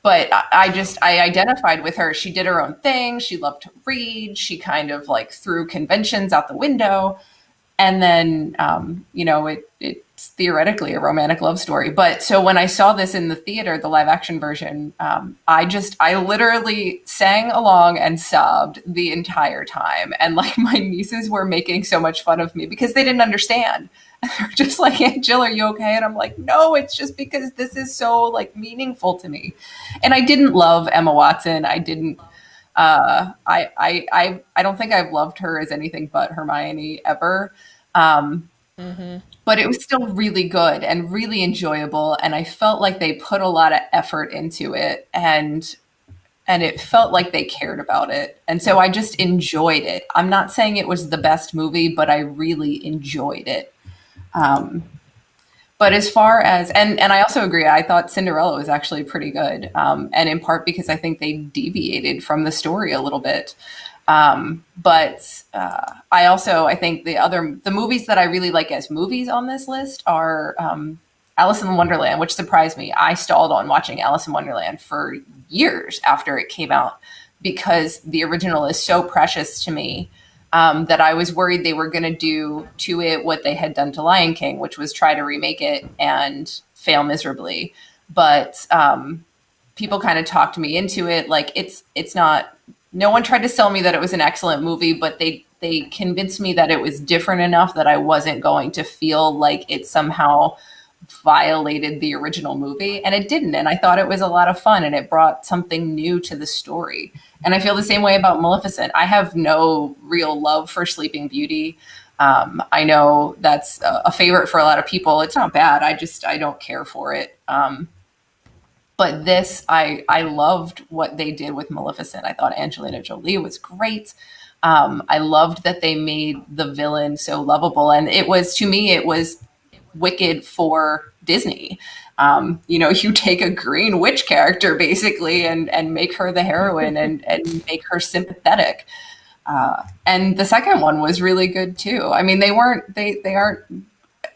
But I identified with her. She did her own thing. She loved to read. She kind of like threw conventions out the window. And then, it's theoretically a romantic love story. But so when I saw this in the theater, the live action version, I literally sang along and sobbed the entire time. And like my nieces were making so much fun of me because they didn't understand. And they're just like, "Hey, Jill, are you okay?" And I'm like, "No, it's just because this is so like meaningful to me." And I didn't love Emma Watson. I didn't. I don't think I've loved her as anything but Hermione ever. But it was still really good and really enjoyable. And I felt like they put a lot of effort into it, and it felt like they cared about it. And so I just enjoyed it. I'm not saying it was the best movie, but I really enjoyed it. But as far as, and I also agree, I thought Cinderella was actually pretty good. And in part because I think they deviated from the story a little bit. But I think the movies that I really like as movies on this list are Alice in Wonderland, which surprised me. I stalled on watching Alice in Wonderland for years after it came out because the original is so precious to me that I was worried they were going to do to it what they had done to Lion King, which was try to remake it and fail miserably. But people kind of talked me into it. Like it's not. No one tried to sell me that it was an excellent movie, but they convinced me that it was different enough that I wasn't going to feel like it somehow violated the original movie. And it didn't. And I thought it was a lot of fun and it brought something new to the story. And I feel the same way about Maleficent. I have no real love for Sleeping Beauty. I know that's a favorite for a lot of people. It's not bad. I don't care for it. But this, I loved what they did with Maleficent. I thought Angelina Jolie was great. I loved that they made the villain so lovable. And to me, it was wicked for Disney. You take a green witch character basically and make her the heroine and make her sympathetic. And the second one was really good too. I mean, they aren't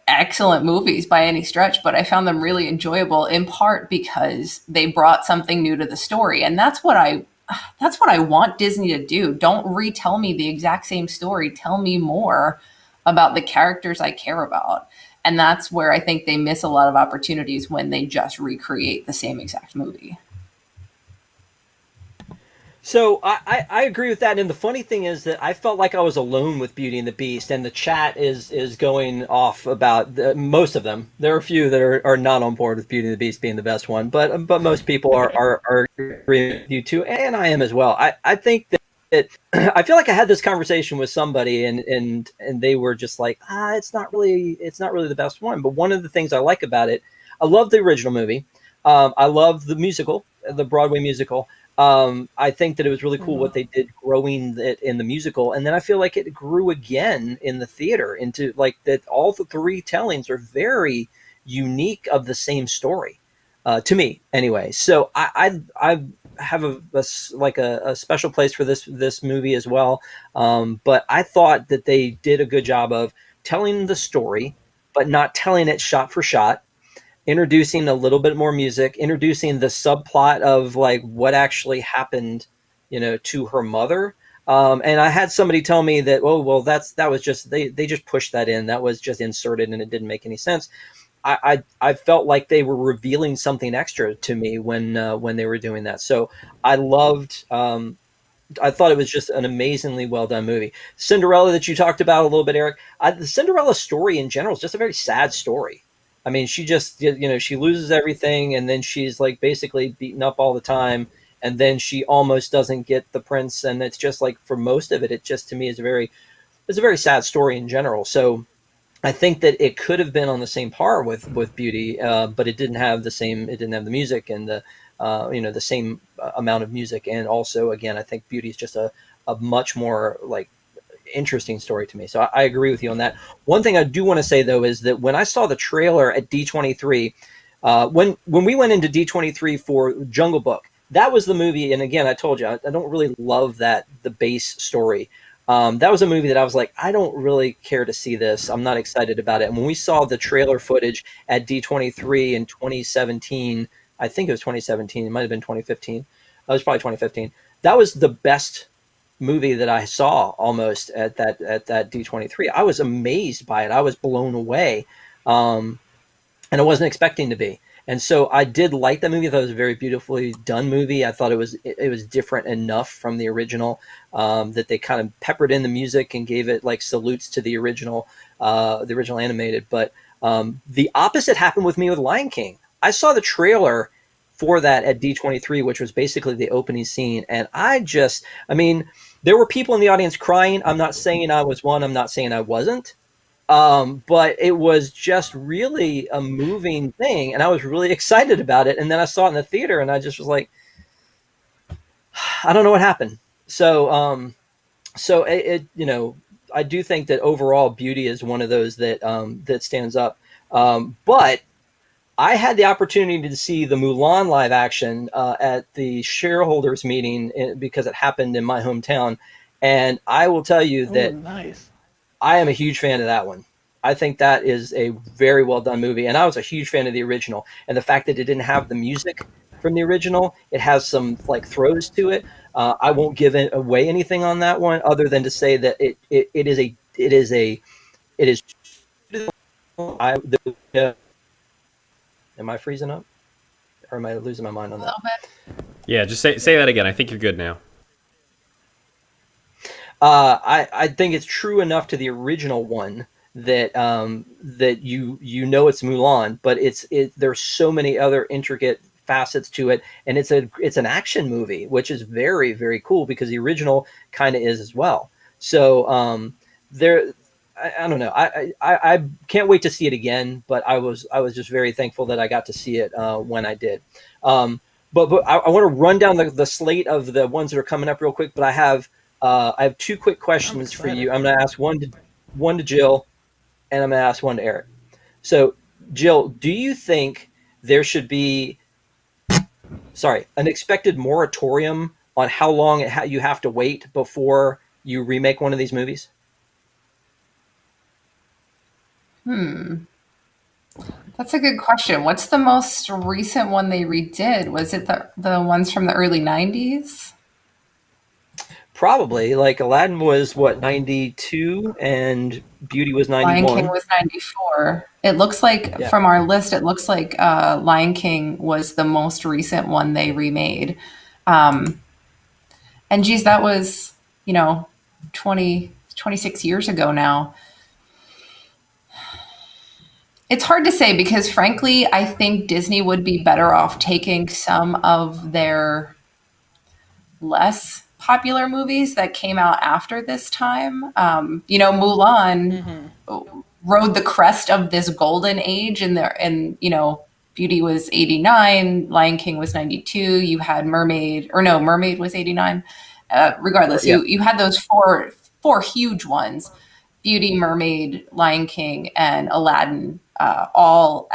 excellent movies by any stretch, but I found them really enjoyable in part because they brought something new to the story. And that's what I want Disney to do. Don't retell me the exact same story. Tell me more about the characters I care about. And that's where I think they miss a lot of opportunities when they just recreate the same exact movie. So I agree with that. And the funny thing is that I felt like I was alone with Beauty and the Beast, and the chat is going off about most of them. There are a few that are not on board with Beauty and the Beast being the best one, but most people are agreeing with you too, and I am as well. I think that I feel like I had this conversation with somebody, and they were just like, it's not really the best one. But one of the things I like about it, I love the original movie. I love the musical, the Broadway musical. I think that it was really cool what they did growing it in the musical. And then I feel like it grew again in the theater into like that. All the three tellings are very unique of the same story, to me anyway. So I have a special place for this movie as well. But I thought that they did a good job of telling the story, but not telling it shot for shot, introducing a little bit more music, introducing the subplot of like what actually happened, to her mother. And I had somebody tell me that, oh, well, that was just, they just pushed that in. That was just inserted and it didn't make any sense. I felt like they were revealing something extra to me when they were doing that. So I loved, I thought it was just an amazingly well done movie. Cinderella that you talked about a little bit, Eric. The Cinderella story in general is just a very sad story. I mean, she just, she loses everything, and then she's like basically beaten up all the time, and then she almost doesn't get the prince, and it's just like for most of it, it just to me is it's a very sad story in general. So I think that it could have been on the same par with Beauty, but it didn't have the music and the same amount of music, and also again, I think Beauty is just a much more like interesting story to me. So I agree with you on that. One thing I do want to say though is that when I saw the trailer at D23, when we went into D23 for Jungle Book, that was the movie. And again, I told you I don't really love the base story. That was a movie that I was like, I don't really care to see this. I'm not excited about it. And when we saw the trailer footage at D23 in 2017, I think it was 2017. It might have been 2015. It was probably 2015. That was the best movie that I saw almost at that D23. I was amazed by it. I was blown away. And I wasn't expecting to be. And so I did like that movie. I thought it was a very beautifully done movie. I thought it was different enough from the original, that they kind of peppered in the music and gave it like salutes to the original animated. But the opposite happened with me with Lion King. I saw the trailer for that at D23, which was basically the opening scene. And there were people in the audience crying. I'm not saying I was one. I'm not saying I wasn't. But it was just really a moving thing. And I was really excited about it. And then I saw it in the theater and I just was like, I don't know what happened. So, I do think that overall Beauty is one of those that stands up. But I had the opportunity to see the Mulan live action at the shareholders meeting because it happened in my hometown. And I will tell you that nice. I am a huge fan of that one. I think that is a very well done movie. And I was a huge fan of the original. And the fact that it didn't have the music from the original, it has some like throws to it. I won't give away anything on that one other than to say that it is. Am I freezing up? Or am I losing my mind on that? A little bit. Yeah, just say that again. I think you're good now. I think it's true enough to the original one that that it's Mulan, but there's so many other intricate facets to it, and it's an action movie, which is very, very cool because the original kind of is as well. So I don't know. I can't wait to see it again, but I was just very thankful that I got to see it when I did. But I want to run down the slate of the ones that are coming up real quick. But I have two quick questions for you. I'm going to ask one to Jill, and I'm going to ask one to Eric. So Jill, do you think there should be, an expected moratorium on how long you have to wait before you remake one of these movies? That's a good question. What's the most recent one they redid? Was it the ones from the early 90s? Probably. Like Aladdin was what, 92, and Beauty was Lion King 91. was 94. It looks like Yeah. from our list, it looks like Lion King was the most recent one they remade. Um, and geez, that was, 26 years ago now. It's hard to say because, frankly, I think Disney would be better off taking some of their less popular movies that came out after this time. Mulan rode the crest of this golden age, and Beauty was 89, Lion King was 92. You had Mermaid was 89. Regardless, Yeah. you had those four huge ones: Beauty, Mermaid, Lion King, and Aladdin, all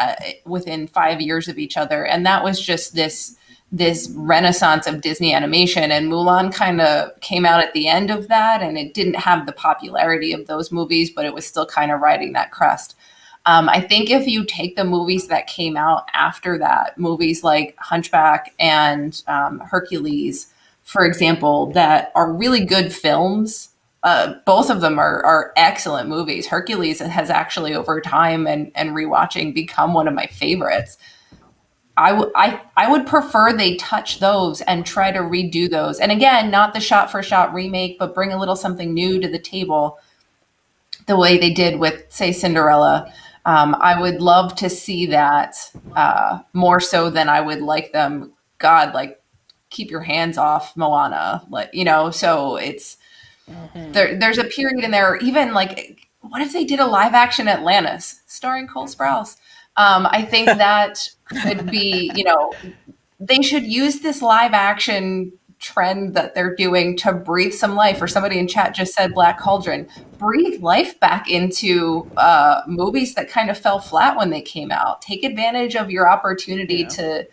within 5 years of each other, and that was just this renaissance of Disney animation. And Mulan kind of came out at the end of that, and it didn't have the popularity of those movies, but it was still kind of riding that crest. I think if you take the movies that came out after that, movies like Hunchback and Hercules, for example, that are really good films. Both of them are excellent movies. Hercules has actually, over time and rewatching, become one of my favorites. I would prefer they touch those and try to redo those. And again, not the shot for shot remake, but bring a little something new to the table, the way they did with, say, Cinderella. I would love to see that more so than I would like them. God, like, keep your hands off Moana, So it's there's a period in there. Even like, what if they did a live action Atlantis starring Cole Sprouse? I think that could be, they should use this live action trend that they're doing to breathe some life. Or somebody in chat just said Black Cauldron. Breathe life back into movies that kind of fell flat when they came out. Take advantage of your opportunity to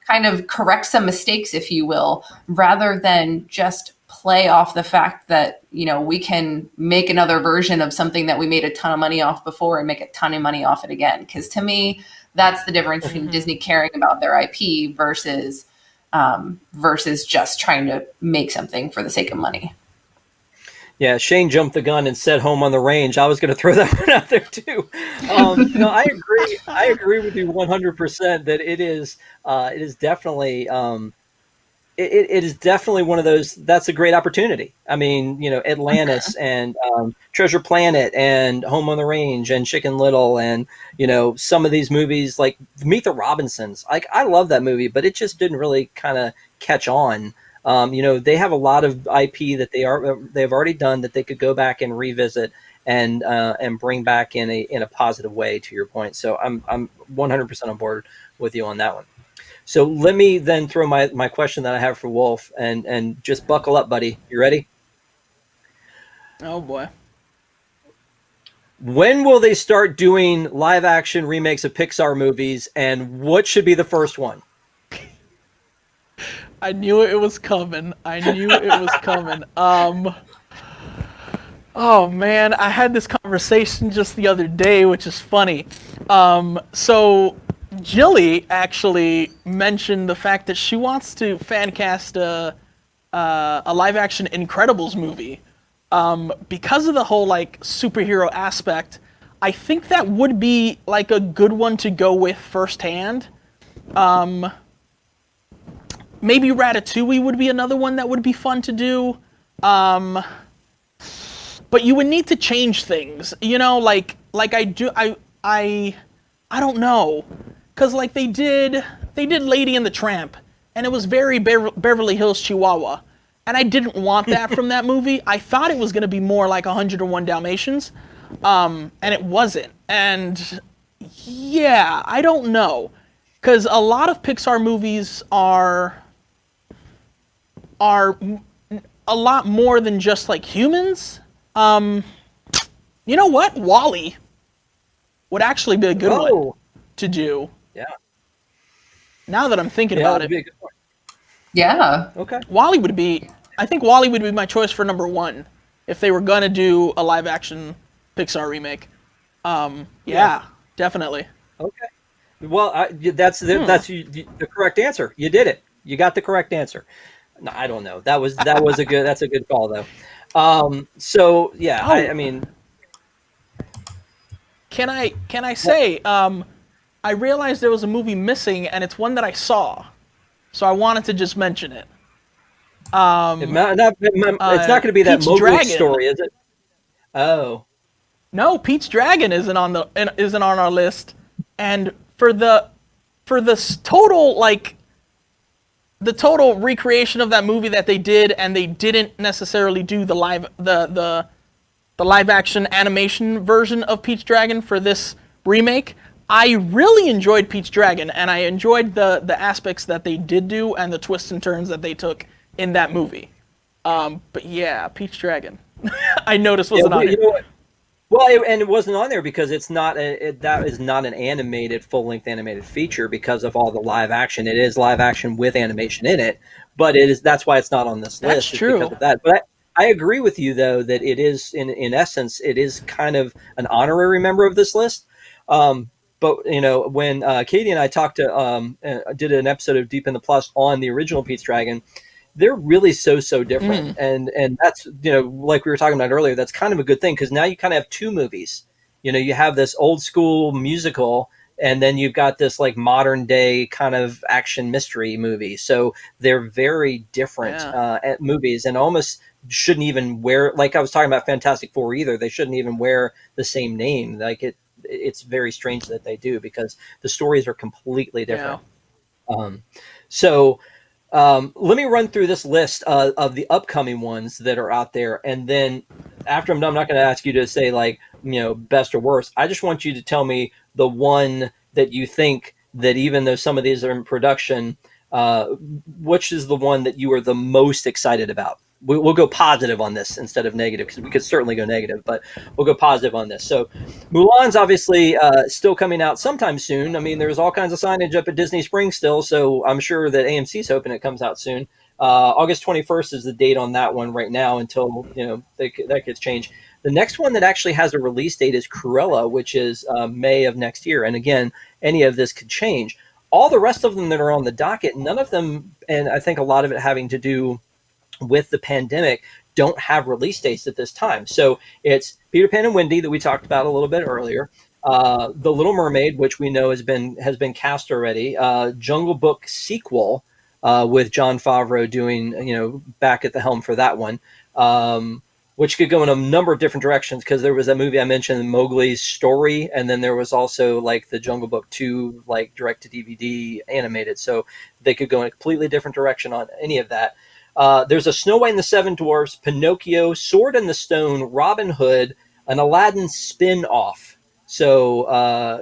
kind of correct some mistakes, if you will, rather than just play off the fact that, we can make another version of something that we made a ton of money off before and make a ton of money off it again. Because to me, that's the difference between Disney caring about their IP versus just trying to make something for the sake of money. Yeah, Shane jumped the gun and said "Home on the Range." I was going to throw that one out there too. No, I agree. I agree with you 100% that it is definitely it is definitely one of those. That's a great opportunity. I mean, Atlantis and Treasure Planet and Home on the Range and Chicken Little and some of these movies like Meet the Robinsons. Like, I love that movie, but it just didn't really kind of catch on. They have a lot of IP that they've already done that they could go back and revisit and bring back in a positive way, to your point. So I'm 100% on board with you on that one. So let me then throw my question that I have for Wolf, and just buckle up, buddy. You ready? Oh boy. When will they start doing live action remakes of Pixar movies, and what should be the first one? I knew it was coming. Oh man, I had this conversation just the other day, which is funny. So Jilly actually mentioned the fact that she wants to fan cast a live action Incredibles movie. Because of the whole like superhero aspect, I think that would be like a good one to go with firsthand. Maybe Ratatouille would be another one that would be fun to do. But you would need to change things, like I don't know, cause like they did Lady and the Tramp, and it was very Beverly Hills Chihuahua, and I didn't want that from that movie. I thought it was gonna be more like 101 Dalmatians, and it wasn't. And yeah, I don't know, cause a lot of Pixar movies are a lot more than just like humans. You know what? WALL-E would actually be a good one. to do. Yeah. Now that I'm thinking Yeah, about that'd be it, a good point. Yeah. Okay. I think Wally would be my choice for number one if they were gonna do a live action Pixar remake. Yeah, definitely. Okay. Well, the correct answer. You did it. You got the correct answer. No, I don't know. That's a good call though. So yeah, Oh, I mean, can I well, say I realized there was a movie missing, and it's one that I saw, so I wanted to just mention it. it's not going to be that Pete's Mowgli Dragon. story, is it? Oh, No, Pete's Dragon isn't on our list, and for the total the total recreation of that movie that they did, and they didn't necessarily do the live action animation version of Pete's Dragon for this remake. I really enjoyed Pete's Dragon, and I enjoyed the aspects that they did do and the twists and turns that they took in that movie. But yeah, Pete's Dragon, I noticed yeah. wasn't on You here. know what? Well, and it wasn't on there because that is not an animated full length animated feature because of all the live action. It is live action with animation in it, but that's why it's not on this That's list is because true. of that. But I agree with you though that it is in essence it is kind of an honorary member of this list. But when Katie and I talked to did an episode of Deep in the Plus on the original Pete's Dragon, they're really so different, and that's like we were talking about earlier, that's kind of a good thing because now you kind of have two movies. You have this old school musical, and then you've got this like modern day kind of action mystery movie, so they're very different Yeah. movies, and almost shouldn't even wear, like I was talking about Fantastic Four, either they shouldn't even wear the same name. Like it's very strange that they do because the stories are completely Yeah. different. So let me run through this list of the upcoming ones that are out there, and then after I'm done, I'm not going to ask you to say like best or worst. I just want you to tell me the one that you think that even though some of these are in production, uh, which is the one that you are the most excited about. We'll go positive on this instead of negative because we could certainly go negative, but we'll go positive on this. So Mulan's obviously still coming out sometime soon. I mean, there's all kinds of signage up at Disney Springs still, so I'm sure that AMC's hoping it comes out soon. August 21st is the date on that one right now until, that gets changed. The next one that actually has a release date is Cruella, which is May of next year. And again, any of this could change. All the rest of them that are on the docket, none of them, and I think a lot of it having to do with the pandemic, don't have release dates at this time. So it's Peter Pan and Wendy that we talked about a little bit earlier, The Little Mermaid, which we know has been cast already, Jungle Book sequel with Jon Favreau doing back at the helm for that one, which could go in a number of different directions because there was a movie I mentioned, Mowgli's Story, and then there was also like the Jungle Book 2 like direct to DVD animated, so they could go in a completely different direction on any of that. There's a Snow White and the Seven Dwarfs, Pinocchio, Sword in the Stone, Robin Hood, an Aladdin spin-off. So,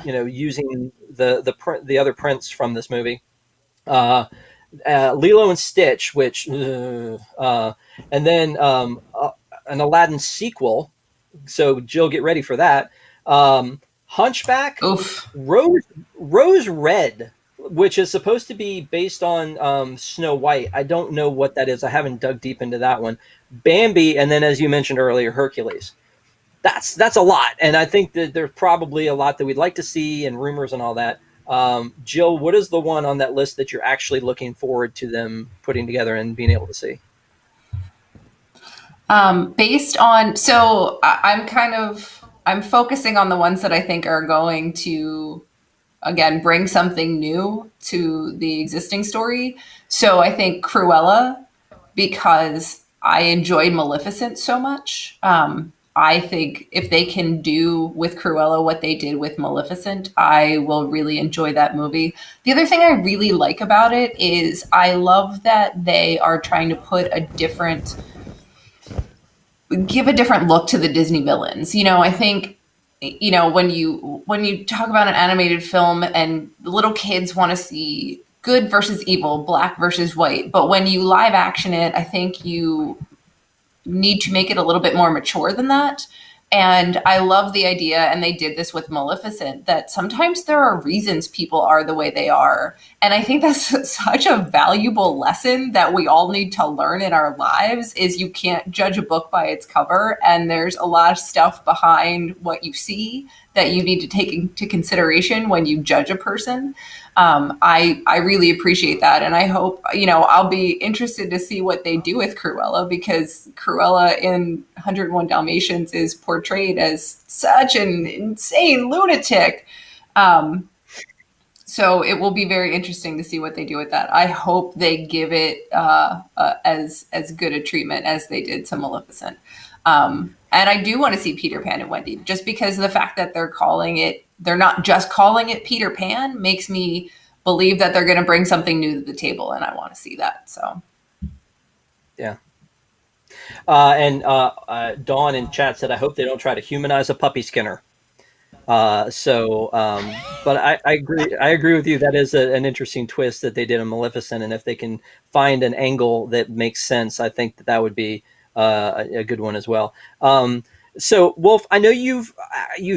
using the other prince from this movie, Lilo and Stitch, which, and then an Aladdin sequel. So Jill, get ready for that. Hunchback, Oof. Rose Red, which is supposed to be based on Snow White. I don't know what that is. I haven't dug deep into that one. Bambi, and then as you mentioned earlier, Hercules. That's a lot, and I think that there's probably a lot that we'd like to see and rumors and all that. Jill, what is the one on that list that you're actually looking forward to them putting together and being able to see? Based on, so I'm focusing on the ones that I think are going to, again, bring something new to the existing story. So I think Cruella, because I enjoyed Maleficent so much. I think if they can do with Cruella what they did with Maleficent, I will really enjoy that movie. The other thing I really like about it is I love that they are trying to give a different look to the Disney villains. I think when you talk about an animated film and little kids want to see good versus evil, black versus white, but when you live action it, I think you need to make it a little bit more mature than that. And I love the idea, and they did this with Maleficent, that sometimes there are reasons people are the way they are. And I think that's such a valuable lesson that we all need to learn in our lives is you can't judge a book by its cover. And there's a lot of stuff behind what you see that you need to take into consideration when you judge a person. I really appreciate that, and I hope I'll be interested to see what they do with Cruella, because Cruella in 101 Dalmatians is portrayed as such an insane lunatic. So it will be very interesting to see what they do with that. I hope they give it as good a treatment as they did to Maleficent. And I do want to see Peter Pan and Wendy, just because of the fact that they're not just calling it Peter Pan, makes me believe that they're going to bring something new to the table, and I want to see that. So, yeah. And Dawn in chat said, "I hope they don't try to humanize a puppy Skinner." But I agree. I agree with you. That is an interesting twist that they did in Maleficent, and if they can find an angle that makes sense, I think that would be a good one as well. So, Wolf, I know you've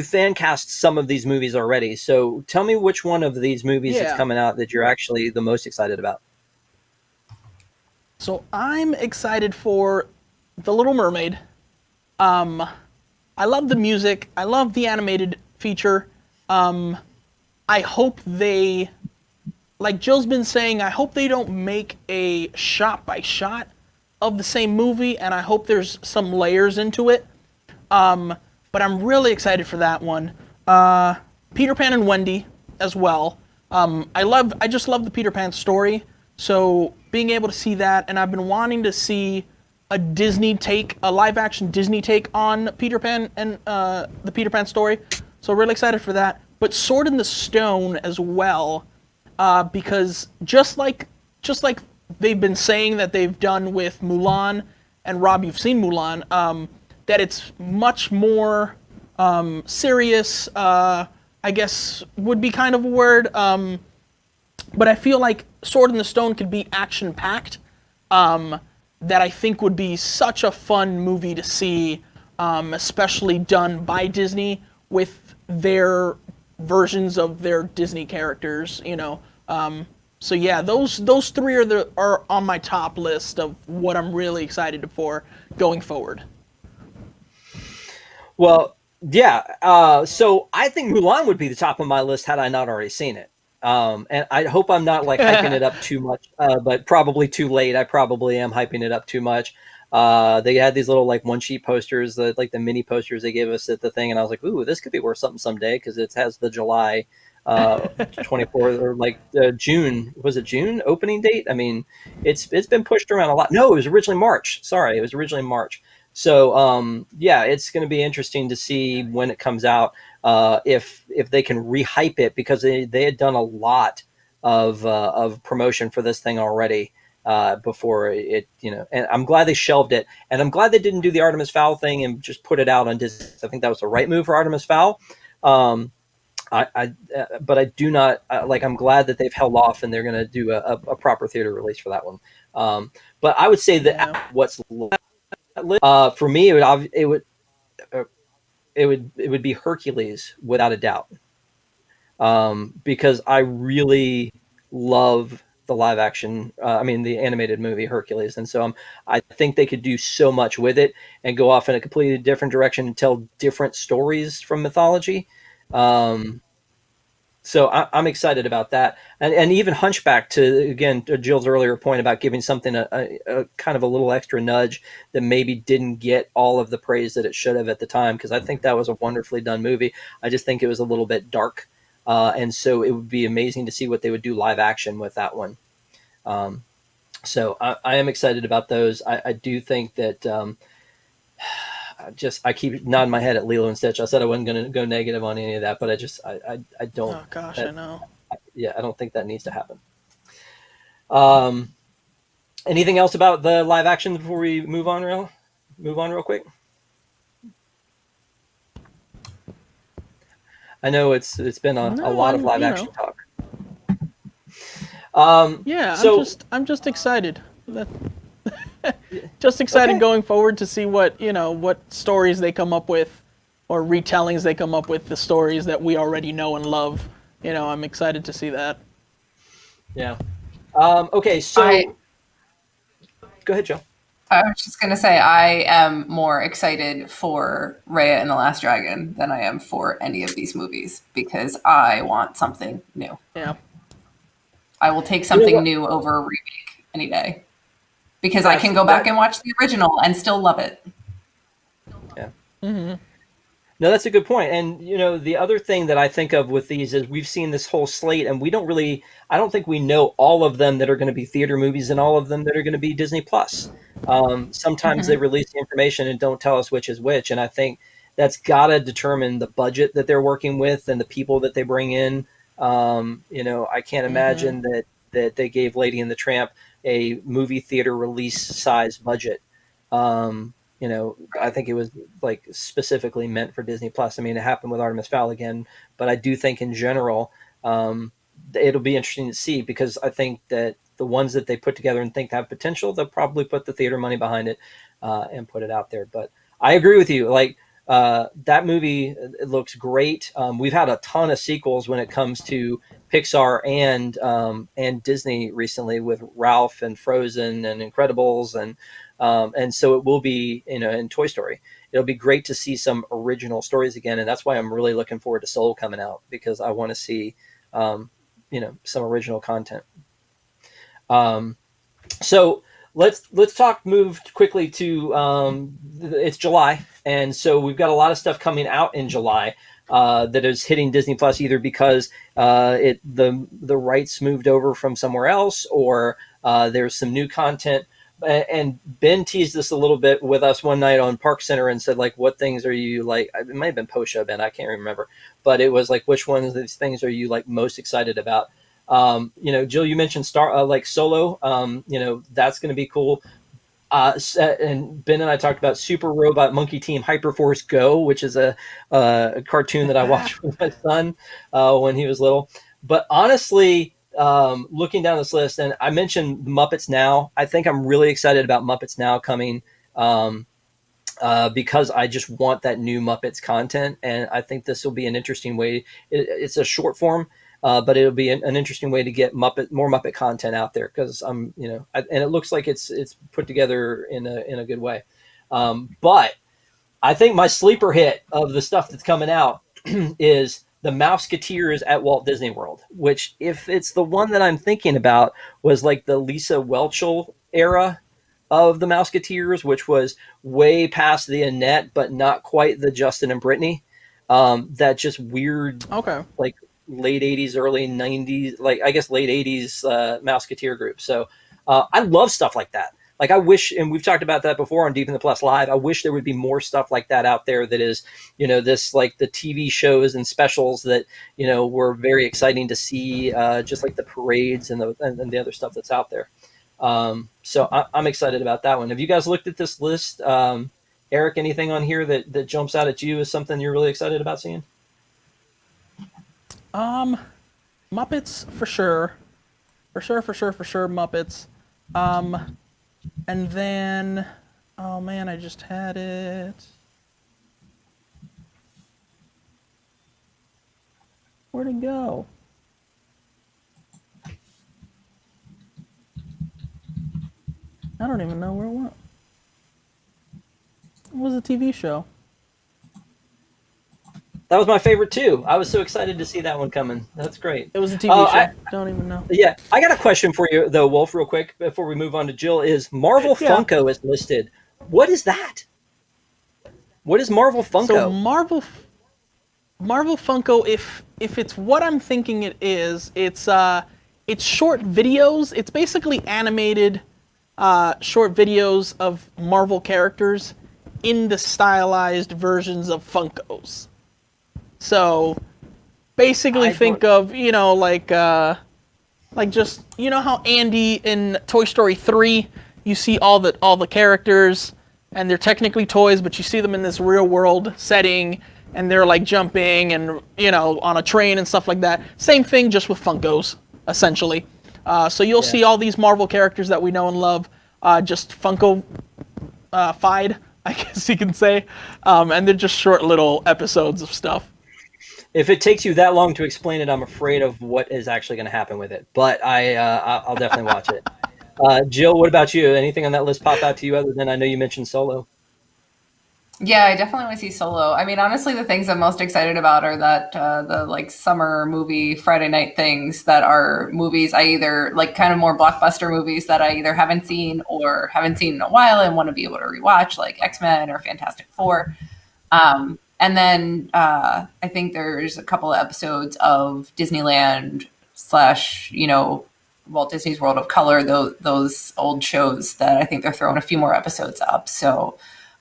fan cast some of these movies already. So, tell me which one of these movies that's coming out that you're actually the most excited about. So, I'm excited for The Little Mermaid. I love the music. I love the animated feature. I hope they, like Jill's been saying, I hope they don't make a shot by shot of the same movie, and I hope there's some layers into it. But I'm really excited for that one. Peter Pan and Wendy as well. I just love the Peter Pan story. So being able to see that, and I've been wanting to see a live action Disney take on Peter Pan and the Peter Pan story. So really excited for that. But Sword in the Stone as well, because just like they've been saying that they've done with Mulan, and Rob, you've seen Mulan. That it's much more serious, I guess would be kind of a word. But I feel like Sword in the Stone could be action-packed. That I think would be such a fun movie to see, especially done by Disney with their versions of their Disney characters. So yeah, those three are on my top list of what I'm really excited for going forward. Well, yeah. So I think Mulan would be the top of my list had I not already seen it. And I hope I'm not like hyping it up too much, but probably too late. I probably am hyping it up too much. They had these little like one sheet posters, like the mini posters they gave us at the thing, and I was like, "Ooh, this could be worth something someday," because it has the July 24th or like June. Was it June opening date? I mean, it's been pushed around a lot. No, it was originally March. Sorry, it was originally March. So yeah, it's going to be interesting to see when it comes out, if they can rehype it, because they had done a lot of promotion for this thing already before it, and I'm glad they shelved it, and I'm glad they didn't do the Artemis Fowl thing and just put it out on Disney. I think that was the right move for Artemis Fowl. But I do not like. I'm glad that they've held off and they're going to do a proper theater release for that one. But I would say that what's for me, it would be Hercules without a doubt, because I really love the live action. The animated movie Hercules, and so I think they could do so much with it and go off in a completely different direction and tell different stories from mythology. So I'm excited about that, and even Hunchback, to Jill's earlier point about giving something a kind of a little extra nudge that maybe didn't get all of the praise that it should have at the time, because I think that was a wonderfully done movie. I just think it was a little bit dark, and so it would be amazing to see what they would do live action with that one. So I am excited about those. I do think that. I keep nodding my head at Lilo and Stitch. I said I wasn't going to go negative on any of that, but I don't. Oh gosh, I know. I don't think that needs to happen. Anything else about the live action before we move on real quick? I know it's been a lot of live action talk. I'm just excited. Just excited going forward to see what stories they come up with. or retellings they come up with, the stories that we already know and love. I'm excited to see that. Yeah. Okay, so go ahead, Joe. I was just going to say, I am more excited for Raya and the Last Dragon than I am for any of these movies because I want something new. Yeah. I will take You know something what? new over a remake any day because I can go back and watch the original and still love it. Yeah. No, that's a good point. And the other thing that I think of with these is we've seen this whole slate, and I don't think we know all of them that are going to be theater movies and all of them that are going to be Disney Plus. Sometimes they release the information and don't tell us which is which, and I think that's got to determine the budget that they're working with and the people that they bring in. I can't imagine that they gave Lady and the Tramp a movie theater release size budget. I think it was like specifically meant for Disney Plus. I mean, it happened with Artemis Fowl again, but I do think in general, it'll be interesting to see because I think that the ones that they put together and think have potential, they'll probably put the theater money behind it and put it out there. But I agree with you. Like that movie, it looks great. We've had a ton of sequels when it comes to Pixar and Disney recently with Ralph and Frozen and Incredibles and so it will be, in Toy Story, it'll be great to see some original stories again. And that's why I'm really looking forward to Soul coming out because I want to see, some original content. So let's move quickly to, it's July. And so we've got a lot of stuff coming out in July. That is hitting Disney Plus either because the rights moved over from somewhere else or there's some new content. And Ben teased this a little bit with us one night on Park Center and said, like, what things are you like? It might have been post-show, Ben. I can't remember. But it was like, which ones of these things are you like most excited about? Jill, you mentioned Solo. That's going to be cool. And Ben and I talked about Super Robot Monkey Team Hyperforce Go, which is a cartoon that I watched with my son when he was little. But honestly, looking down this list, and I mentioned Muppets Now. I think I'm really excited about Muppets Now coming because I just want that new Muppets content, and I think this will be an interesting way. It's a short form, but it'll be an interesting way to get more Muppet content out there because and it looks like it's put together in a good way. But I think my sleeper hit of the stuff that's coming out is the Mouseketeers at Walt Disney World, which, if it's the one that I'm thinking about, was like the Lisa Whelchel era of the Mouseketeers, which was way past the Annette, but not quite the Justin and Brittany. That just weird, like late 80s, early 90s, like I guess late 80s Mouseketeer group. So I love stuff like that. Like I wish, and we've talked about that before on Deep in the Plus Live, I wish there would be more stuff like that out there that is, this like the TV shows and specials that, were very exciting to see, just like the parades and the other stuff that's out there. So I'm excited about that one. Have you guys looked at this list? Eric, anything on here that jumps out at you as something you're really excited about seeing? Muppets for sure. For sure, Muppets. And then, oh man, I just had it. Where'd it go? I don't even know where it went. It was a TV show. That was my favorite too. I was so excited to see that one coming. That's great. It was a TV show. Don't even know. Yeah, I got a question for you though, Wolf, real quick before we move on to Jill. Is Marvel Funko is listed? What is that? What is Marvel Funko? So Marvel Funko, if it's what I'm thinking it is, it's short videos. It's basically animated short videos of Marvel characters in the stylized versions of Funkos. So basically think of, like just, how Andy in Toy Story 3, you see all the characters and they're technically toys, but you see them in this real world setting and they're like jumping and, on a train and stuff like that. Same thing, just with Funkos, essentially. So you'll see all these Marvel characters that we know and love, just Funko-fied I guess you can say, and they're just short little episodes of stuff. If it takes you that long to explain it, I'm afraid of what is actually going to happen with it. But I'll definitely watch it. Jill, what about you? Anything on that list pop out to you other than I know you mentioned Solo? Yeah, I definitely want to see Solo. I mean, honestly, the things I'm most excited about are that the like summer movie Friday night things that are movies I either like kind of more blockbuster movies that I either haven't seen or haven't seen in a while and want to be able to rewatch, like X-Men or Fantastic Four. And then I think there's a couple of episodes of Disneyland slash, Walt Disney's World of Color, those old shows that I think they're throwing a few more episodes up. So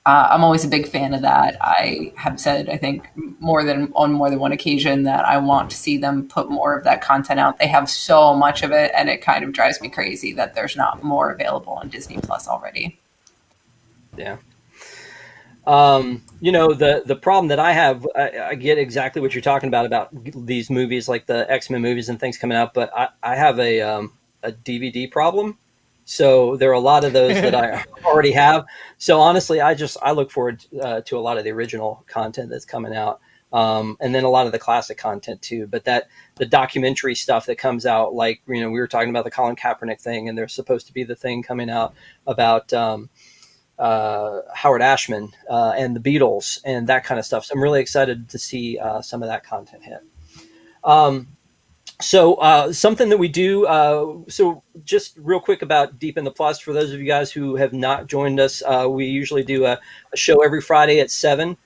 I'm always a big fan of that. I have said, I think, more than one occasion that I want to see them put more of that content out. They have so much of it, and it kind of drives me crazy that there's not more available on Disney Plus already. Yeah. The problem that I have, I get exactly what you're talking about these movies like the X-Men movies and things coming out, but I have a DVD problem. So there are a lot of those that I already have. So honestly, I look forward to a lot of the original content that's coming out. And then a lot of the classic content too, but the documentary stuff that comes out, like, we were talking about the Colin Kaepernick thing, and there's supposed to be the thing coming out about, Howard Ashman and the Beatles and that kind of stuff. So I'm really excited to see some of that content hit. So something that we do, so just real quick about Deep in the Plus, for those of you guys who have not joined us, we usually do a show every Friday at 7.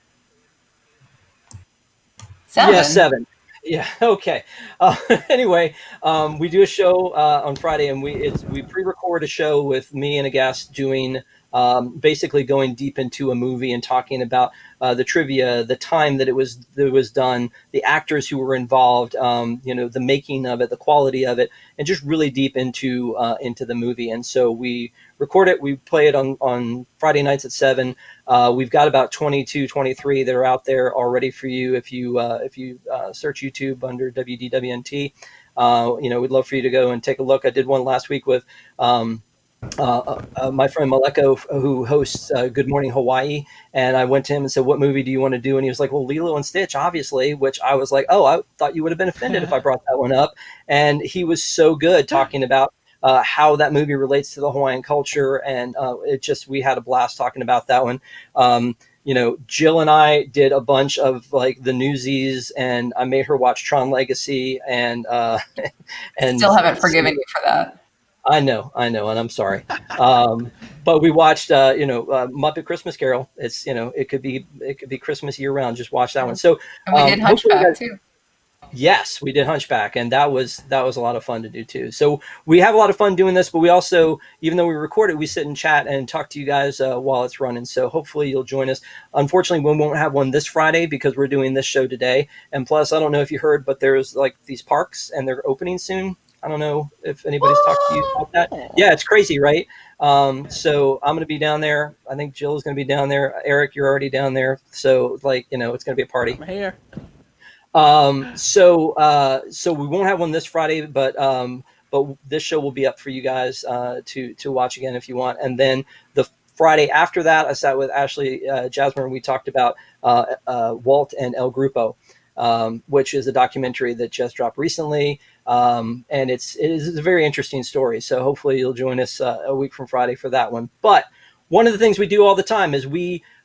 7? Yeah, 7. Yeah. Okay. Anyway, we do a show on Friday, and we pre-record a show with me and a guest doing basically going deep into a movie and talking about the trivia, the time that it was done, the actors who were involved, the making of it, the quality of it, and just really deep into the movie. And so we record it, we play it on Friday nights at 7. We've got about 22, 23 that are out there already for you if you search YouTube under WDWNT. We'd love for you to go and take a look. I did one last week with my friend Maleko, who hosts Good Morning Hawaii, and I went to him and said, "What movie do you want to do?" And he was like, "Well, Lilo and Stitch, obviously." Which I was like, "Oh, I thought you would have been offended if I brought that one up." And he was so good talking about how that movie relates to the Hawaiian culture, and we had a blast talking about that one. Jill and I did a bunch of like the Newsies, and I made her watch Tron Legacy, and and Still haven't forgiven you for that. I know, and I'm sorry. But we watched, Muppet Christmas Carol. It's, it could be Christmas year round. Just watch that one. So, And we did Hunchback too. yes, we did Hunchback, and that was a lot of fun to do too. So we have a lot of fun doing this, but we also, even though we record it, we sit and chat and talk to you guys while it's running. So hopefully you'll join us. Unfortunately, we won't have one this Friday because we're doing this show today. And plus, I don't know if you heard, but there's like these parks and they're opening soon. I don't know if anybody's talked to you about that. Yeah, it's crazy, right? So I'm going to be down there. I think Jill is going to be down there. Eric, you're already down there. So it's going to be a party. I'm here. So we won't have one this Friday, but this show will be up for you guys to watch again if you want. And then the Friday after that, I sat with Ashley Jasmer and we talked about Walt and El Grupo, which is a documentary that just dropped recently. And it is a very interesting story. So hopefully you'll join us a week from Friday for that one. But one of the things we do all the time is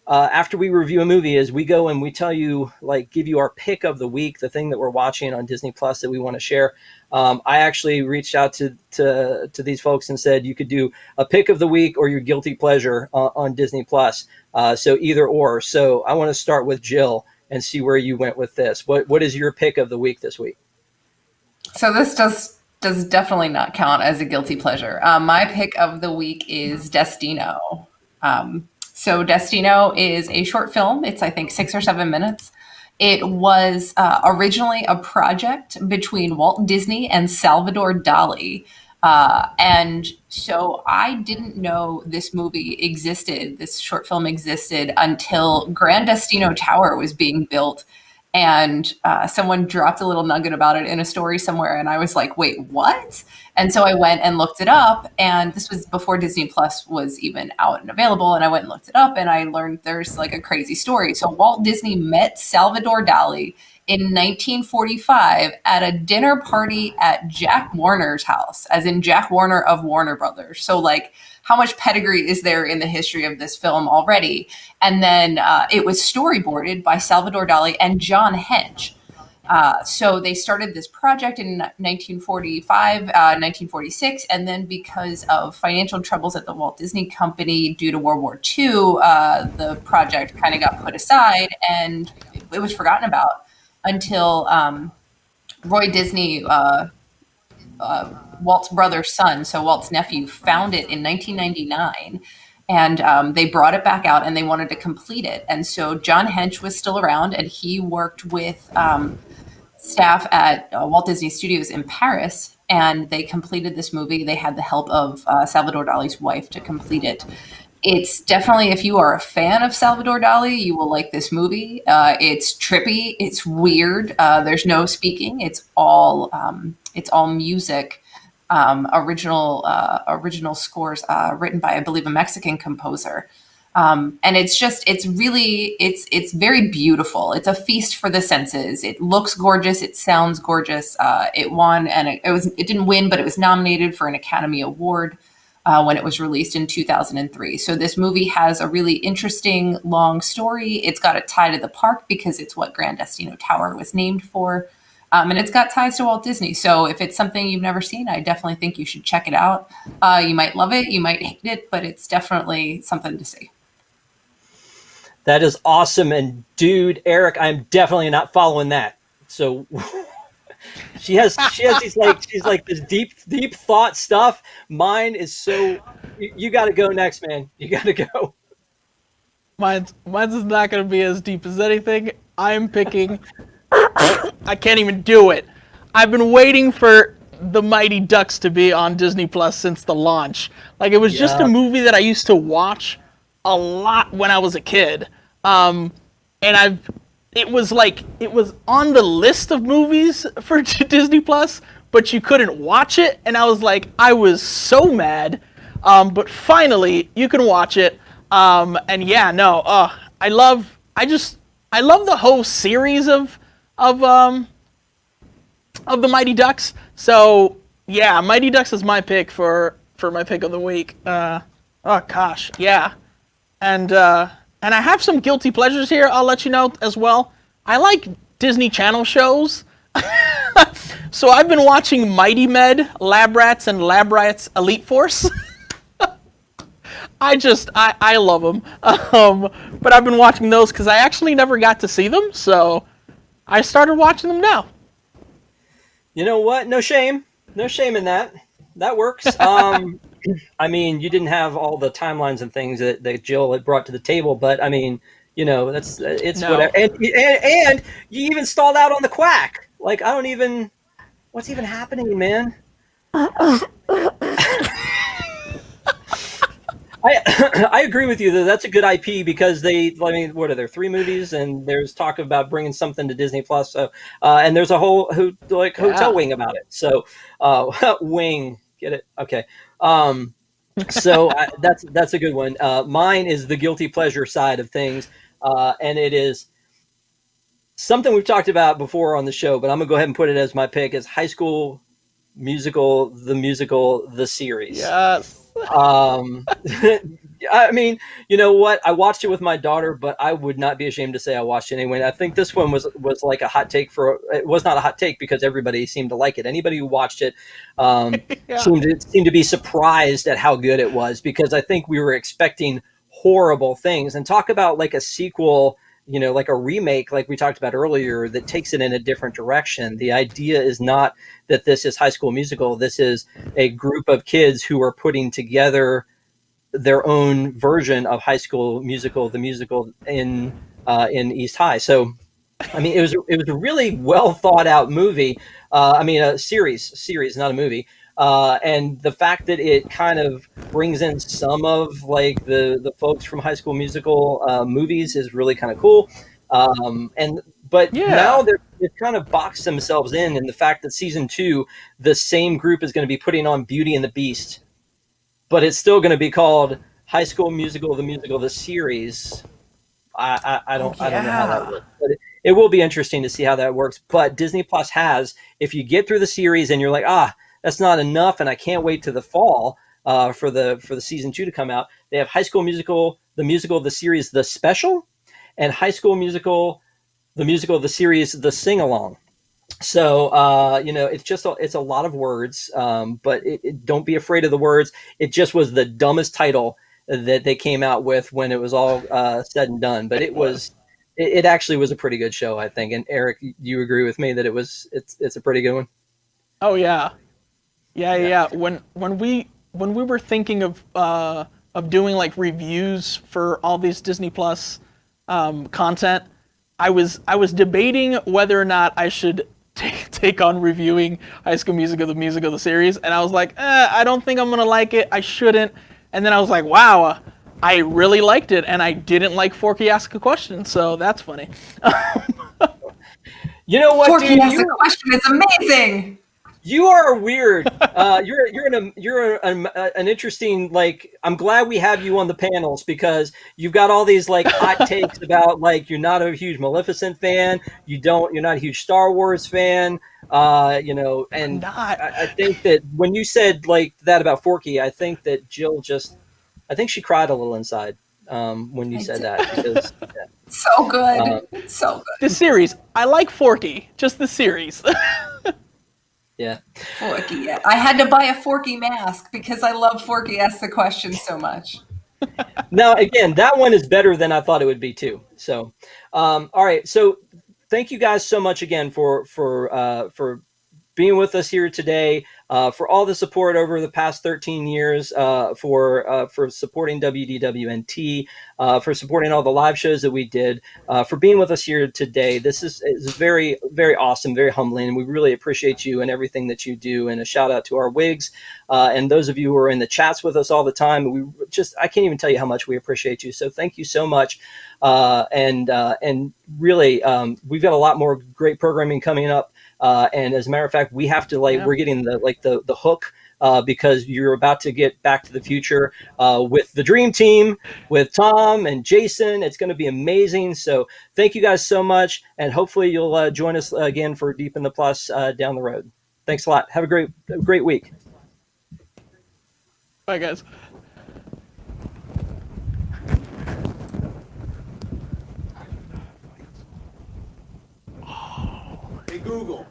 after we review a movie is we go and we tell you, like, give you our pick of the week, the thing that we're watching on Disney Plus that we want to share. I actually reached out to these folks and said you could do a pick of the week or your guilty pleasure on Disney Plus. So either or. So I want to start with Jill and see where you went with this. What is your pick of the week this week? So this does definitely not count as a guilty pleasure. My pick of the week is Destino. So Destino is a short film. It's, I think, 6 or 7 minutes. It was originally a project between Walt Disney and Salvador Dali. And so I didn't know this movie existed, this short film existed, until Grand Destino Tower was being built. and someone dropped a little nugget about it in a story somewhere, and I was like, wait, what? And so I went and looked it up, and this was before Disney Plus was even out and available, and I went and looked it up, and I learned there's like a crazy story. So Walt Disney met Salvador Dali in 1945 at a dinner party at Jack Warner's house, as in Jack Warner of Warner Brothers. So like, how much pedigree is there in the history of this film already? And then it was storyboarded by Salvador Dali and John Hench. So they started this project in 1945, 1946, and then because of financial troubles at the Walt Disney Company due to World War II, the project kind of got put aside and it was forgotten about until Roy Disney, Walt's brother's son, so Walt's nephew, found it in 1999. And they brought it back out and they wanted to complete it. And so John Hench was still around and he worked with staff at Walt Disney Studios in Paris, and they completed this movie. They had the help of Salvador Dali's wife to complete it. It's definitely, if you are a fan of Salvador Dali, you will like this movie. It's trippy. It's weird. There's no speaking. It's all music. Original scores written by, I believe, a Mexican composer. And it's very beautiful. It's a feast for the senses. It looks gorgeous. It sounds gorgeous. It won, and it didn't win, but it was nominated for an Academy Award when it was released in 2003. So this movie has a really interesting long story. It's got a tie to the park because it's what Grand Destino Tower was named for. And it's got ties to Walt Disney. So if it's something you've never seen, I definitely think you should check it out. You might love it, you might hate it, but it's definitely something to see. That is awesome. And dude, Eric, I'm definitely not following that. So she has these she's like this deep thought stuff. Mine is so, you got to go next, man. You got to go. Mine's is not going to be as deep as anything. I'm picking. I can't even do it. I've been waiting for the Mighty Ducks to be on Disney Plus since the launch. Like, it was just a movie that I used to watch a lot when I was a kid. And it was on the list of movies for Disney Plus, but you couldn't watch it, and I was like, I was so mad. But finally, you can watch it. And yeah, no, I love the whole series of the Mighty Ducks. So yeah, Mighty Ducks is my pick for my pick of the week. Oh gosh, yeah. And I have some guilty pleasures here, I'll let you know as well. I like Disney Channel shows. So I've been watching Mighty Med, Lab Rats, and Lab Rats Elite Force. I love them. But I've been watching those because I actually never got to see them, so I started watching them now. You know what? No shame. No shame in that. That works. I mean, you didn't have all the timelines and things that Jill had brought to the table, but I mean, you know, it's no. Whatever. And you even stalled out on the quack. Like, what's even happening, man? I agree with you that that's a good IP because what are there, 3 movies, and there's talk about bringing something to Disney Plus. So, and there's a whole hotel wing about it. So, wing, get it? Okay. So that's a good one. Mine is the guilty pleasure side of things, and it is something we've talked about before on the show, but I'm gonna go ahead and put it as my pick: is High School Musical, the series. Yes. I mean, you know what? I watched it with my daughter, but I would not be ashamed to say I watched it anyway. I think this one was like a hot take it was not a hot take because everybody seemed to like it. Anybody who watched it seemed to be surprised at how good it was, because I think we were expecting horrible things. And talk about like a sequel, you know, like a remake, like we talked about earlier, that takes it in a different direction. The idea is not that this is High School Musical. This is a group of kids who are putting together their own version of High School Musical, the musical in East High. So, I mean, it was a really well thought out movie. A series, not a movie. And the fact that it kind of brings in some of like the folks from High School Musical movies is really kind of cool. And But now Yeah. they've kind of boxed themselves in the fact that season 2, the same group is going to be putting on Beauty and the Beast, but it's still going to be called High School Musical, the musical, the series. Oh I don't know how that yeah. works, but it will be interesting to see how that works. But Disney Plus has, if you get through the series and you're like, that's not enough, and I can't wait to the fall for the season 2 to come out. They have High School Musical, the series, the special, and High School Musical, the series, the sing along. So it's a lot of words, but don't be afraid of the words. It just was the dumbest title that they came out with when it was all said and done. But It was. it actually was a pretty good show, I think. And Eric, you agree with me that it's a pretty good one? Oh yeah. Yeah, Yeah. yeah. When we were thinking of doing like reviews for all these Disney Plus content, I was debating whether or not I should take on reviewing High School Musical, the series, and I was like, I don't think I'm gonna like it. I shouldn't. And then I was like, wow, I really liked it, and I didn't like Forky Ask a Question, so that's funny. You know what, Forky dude? Ask a Question is amazing. You are weird. You're an interesting, like, I'm glad we have you on the panels because you've got all these like hot takes about like you're not a huge Maleficent fan, you're not a huge Star Wars fan, I'm and not. I think that when you said like that about Forky, I think that I think she cried a little inside when you I said did. that because It's so uh, good. It's so The good. series. I like Forky, just the series. yeah. Forky. Yeah. I had to buy a Forky mask because I love Forky Ask the Question so much. Now, again, that one is better than I thought it would be too. So, all right. So, thank you guys so much again for being with us here today, for all the support over the past 13 years, for supporting WDWNT, for supporting all the live shows that we did, for being with us here today. This is very, very awesome, very humbling, and we really appreciate you and everything that you do. And a shout out to our WIGS and those of you who are in the chats with us all the time. I can't even tell you how much we appreciate you. So thank you so much. And really, we've got a lot more great programming coming up. And as a matter of fact, we have to Yeah. we're getting the hook because you're about to get Back to the Future with the Dream Team, with Tom and Jason. It's going to be amazing. So thank you guys so much, and hopefully you'll join us again for Deep in the Plus down the road. Thanks a lot. Have a great week. Bye, guys. Hey Google.